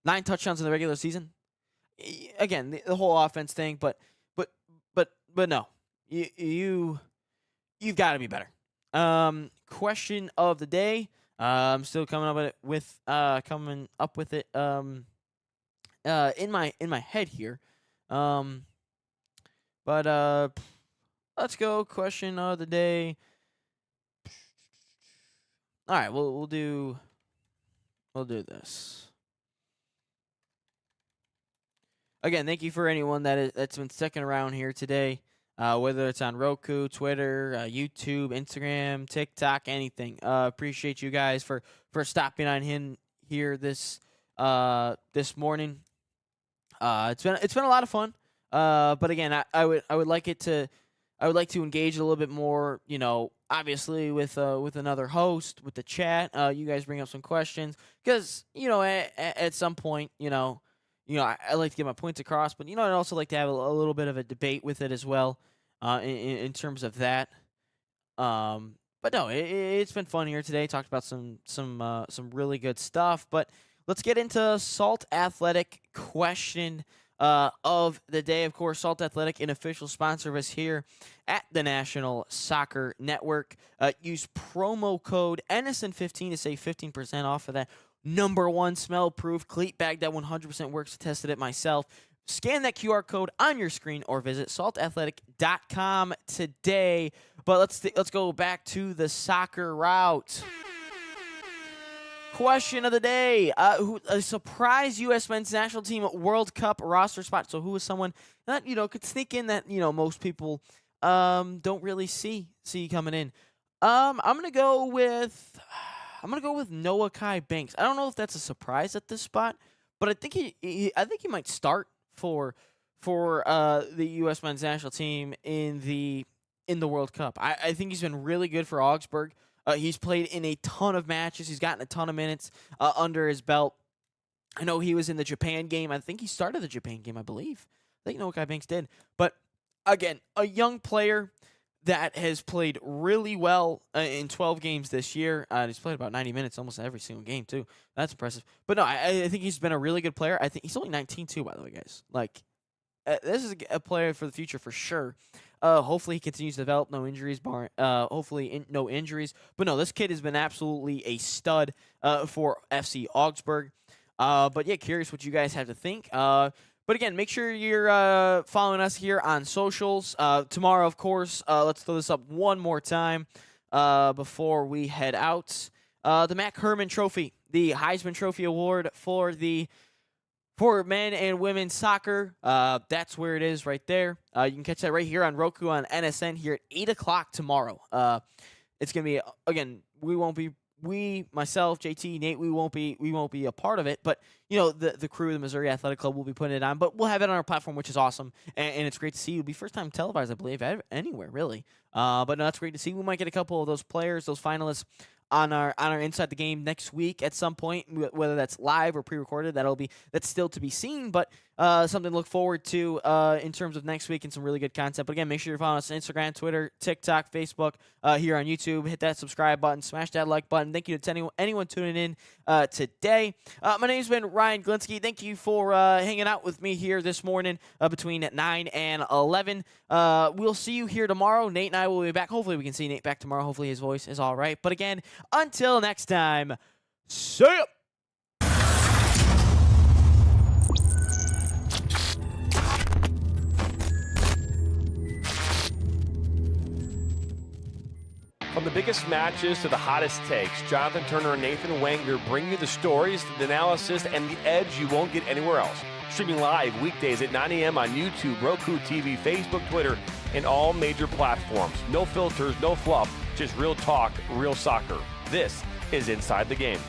9 touchdowns in the regular season. Again, the whole offense thing, but no. You've got to be better. Question of the day. I'm still coming up with it. In my head here. But let's go. Question of the day. All right, we'll do this. Again, thank you for anyone that's been sticking around here today, whether it's on Roku, Twitter, YouTube, Instagram, TikTok, anything. Appreciate you guys for stopping on in here this morning. It's been a lot of fun. But again, I would like to engage a little bit more. Obviously with another host with the chat. You guys bring up some questions because at some point I like to get my points across, but I'd also like to have a little bit of a debate with it as well, in terms of that. But no, it's been fun here today. Talked about some really good stuff, but let's get into Salt Athletic question of the day. Of course, Salt Athletic, an official sponsor of us here at the National Soccer Network. Use promo code NSN15 to save 15% off of that #1 smell-proof cleat bag that 100% works. Tested it myself. Scan that QR code on your screen or visit saltathletic.com today. But let's go back to the soccer route. Question of the day: a surprise U.S. men's national team World Cup roster spot. So who is someone that could sneak in that most people don't really see coming in? I'm gonna go with Noah Kai Banks. I don't know if that's a surprise at this spot, but I think he might start for the U.S. men's national team in the World Cup. I think he's been really good for Augsburg. He's played in a ton of matches. He's gotten a ton of minutes under his belt. I know he was in the Japan game. I think he started the Japan game, I believe. I think Noah Kai Banks did. But again, a young player that has played really well in 12 games this year. He's played about 90 minutes almost every single game, too. That's impressive. But no, I think he's been a really good player. I think he's only 19, too, by the way, guys. This is a player for the future for sure. Hopefully he continues to develop. No injuries, no injuries. But no, this kid has been absolutely a stud for FC Augsburg. But yeah, curious what you guys have to think. But again, make sure you're following us here on socials. Tomorrow, of course, let's throw this up one more time before we head out. The Mac Herman Trophy, the Heisman Trophy Award for men and women's soccer. That's where it is right there. You can catch that right here on Roku on NSN here at 8 o'clock tomorrow. It's going to be, again, myself, JT, Nate, we won't be a part of it, but the crew, the Missouri Athletic Club will be putting it on, but we'll have it on our platform, which is awesome. And it's great to see. It'll be first time televised, I believe, anywhere really. But no, that's great to see. We might get a couple of those players, those finalists on our Inside the Game next week at some point, whether that's live or pre-recorded. That's still to be seen, but something to look forward to in terms of next week and some really good content. But again, make sure you're following us on Instagram, Twitter, TikTok, Facebook, here on YouTube. Hit that subscribe button, smash that like button. Thank you to anyone tuning in today. My name's been Ryan Glinsky. Thank you for hanging out with me here this morning between 9 and 11. We'll see you here tomorrow. Nate and I will be back. Hopefully we can see Nate back tomorrow. Hopefully his voice is all right. But again, until next time, see ya! From the biggest matches to the hottest takes, Jonathan Turner and Nathan Wenger bring you the stories, the analysis, and the edge you won't get anywhere else. Streaming live weekdays at 9 a.m. on YouTube, Roku TV, Facebook, Twitter, and all major platforms. No filters, no fluff, just real talk, real soccer. This is Inside the Game.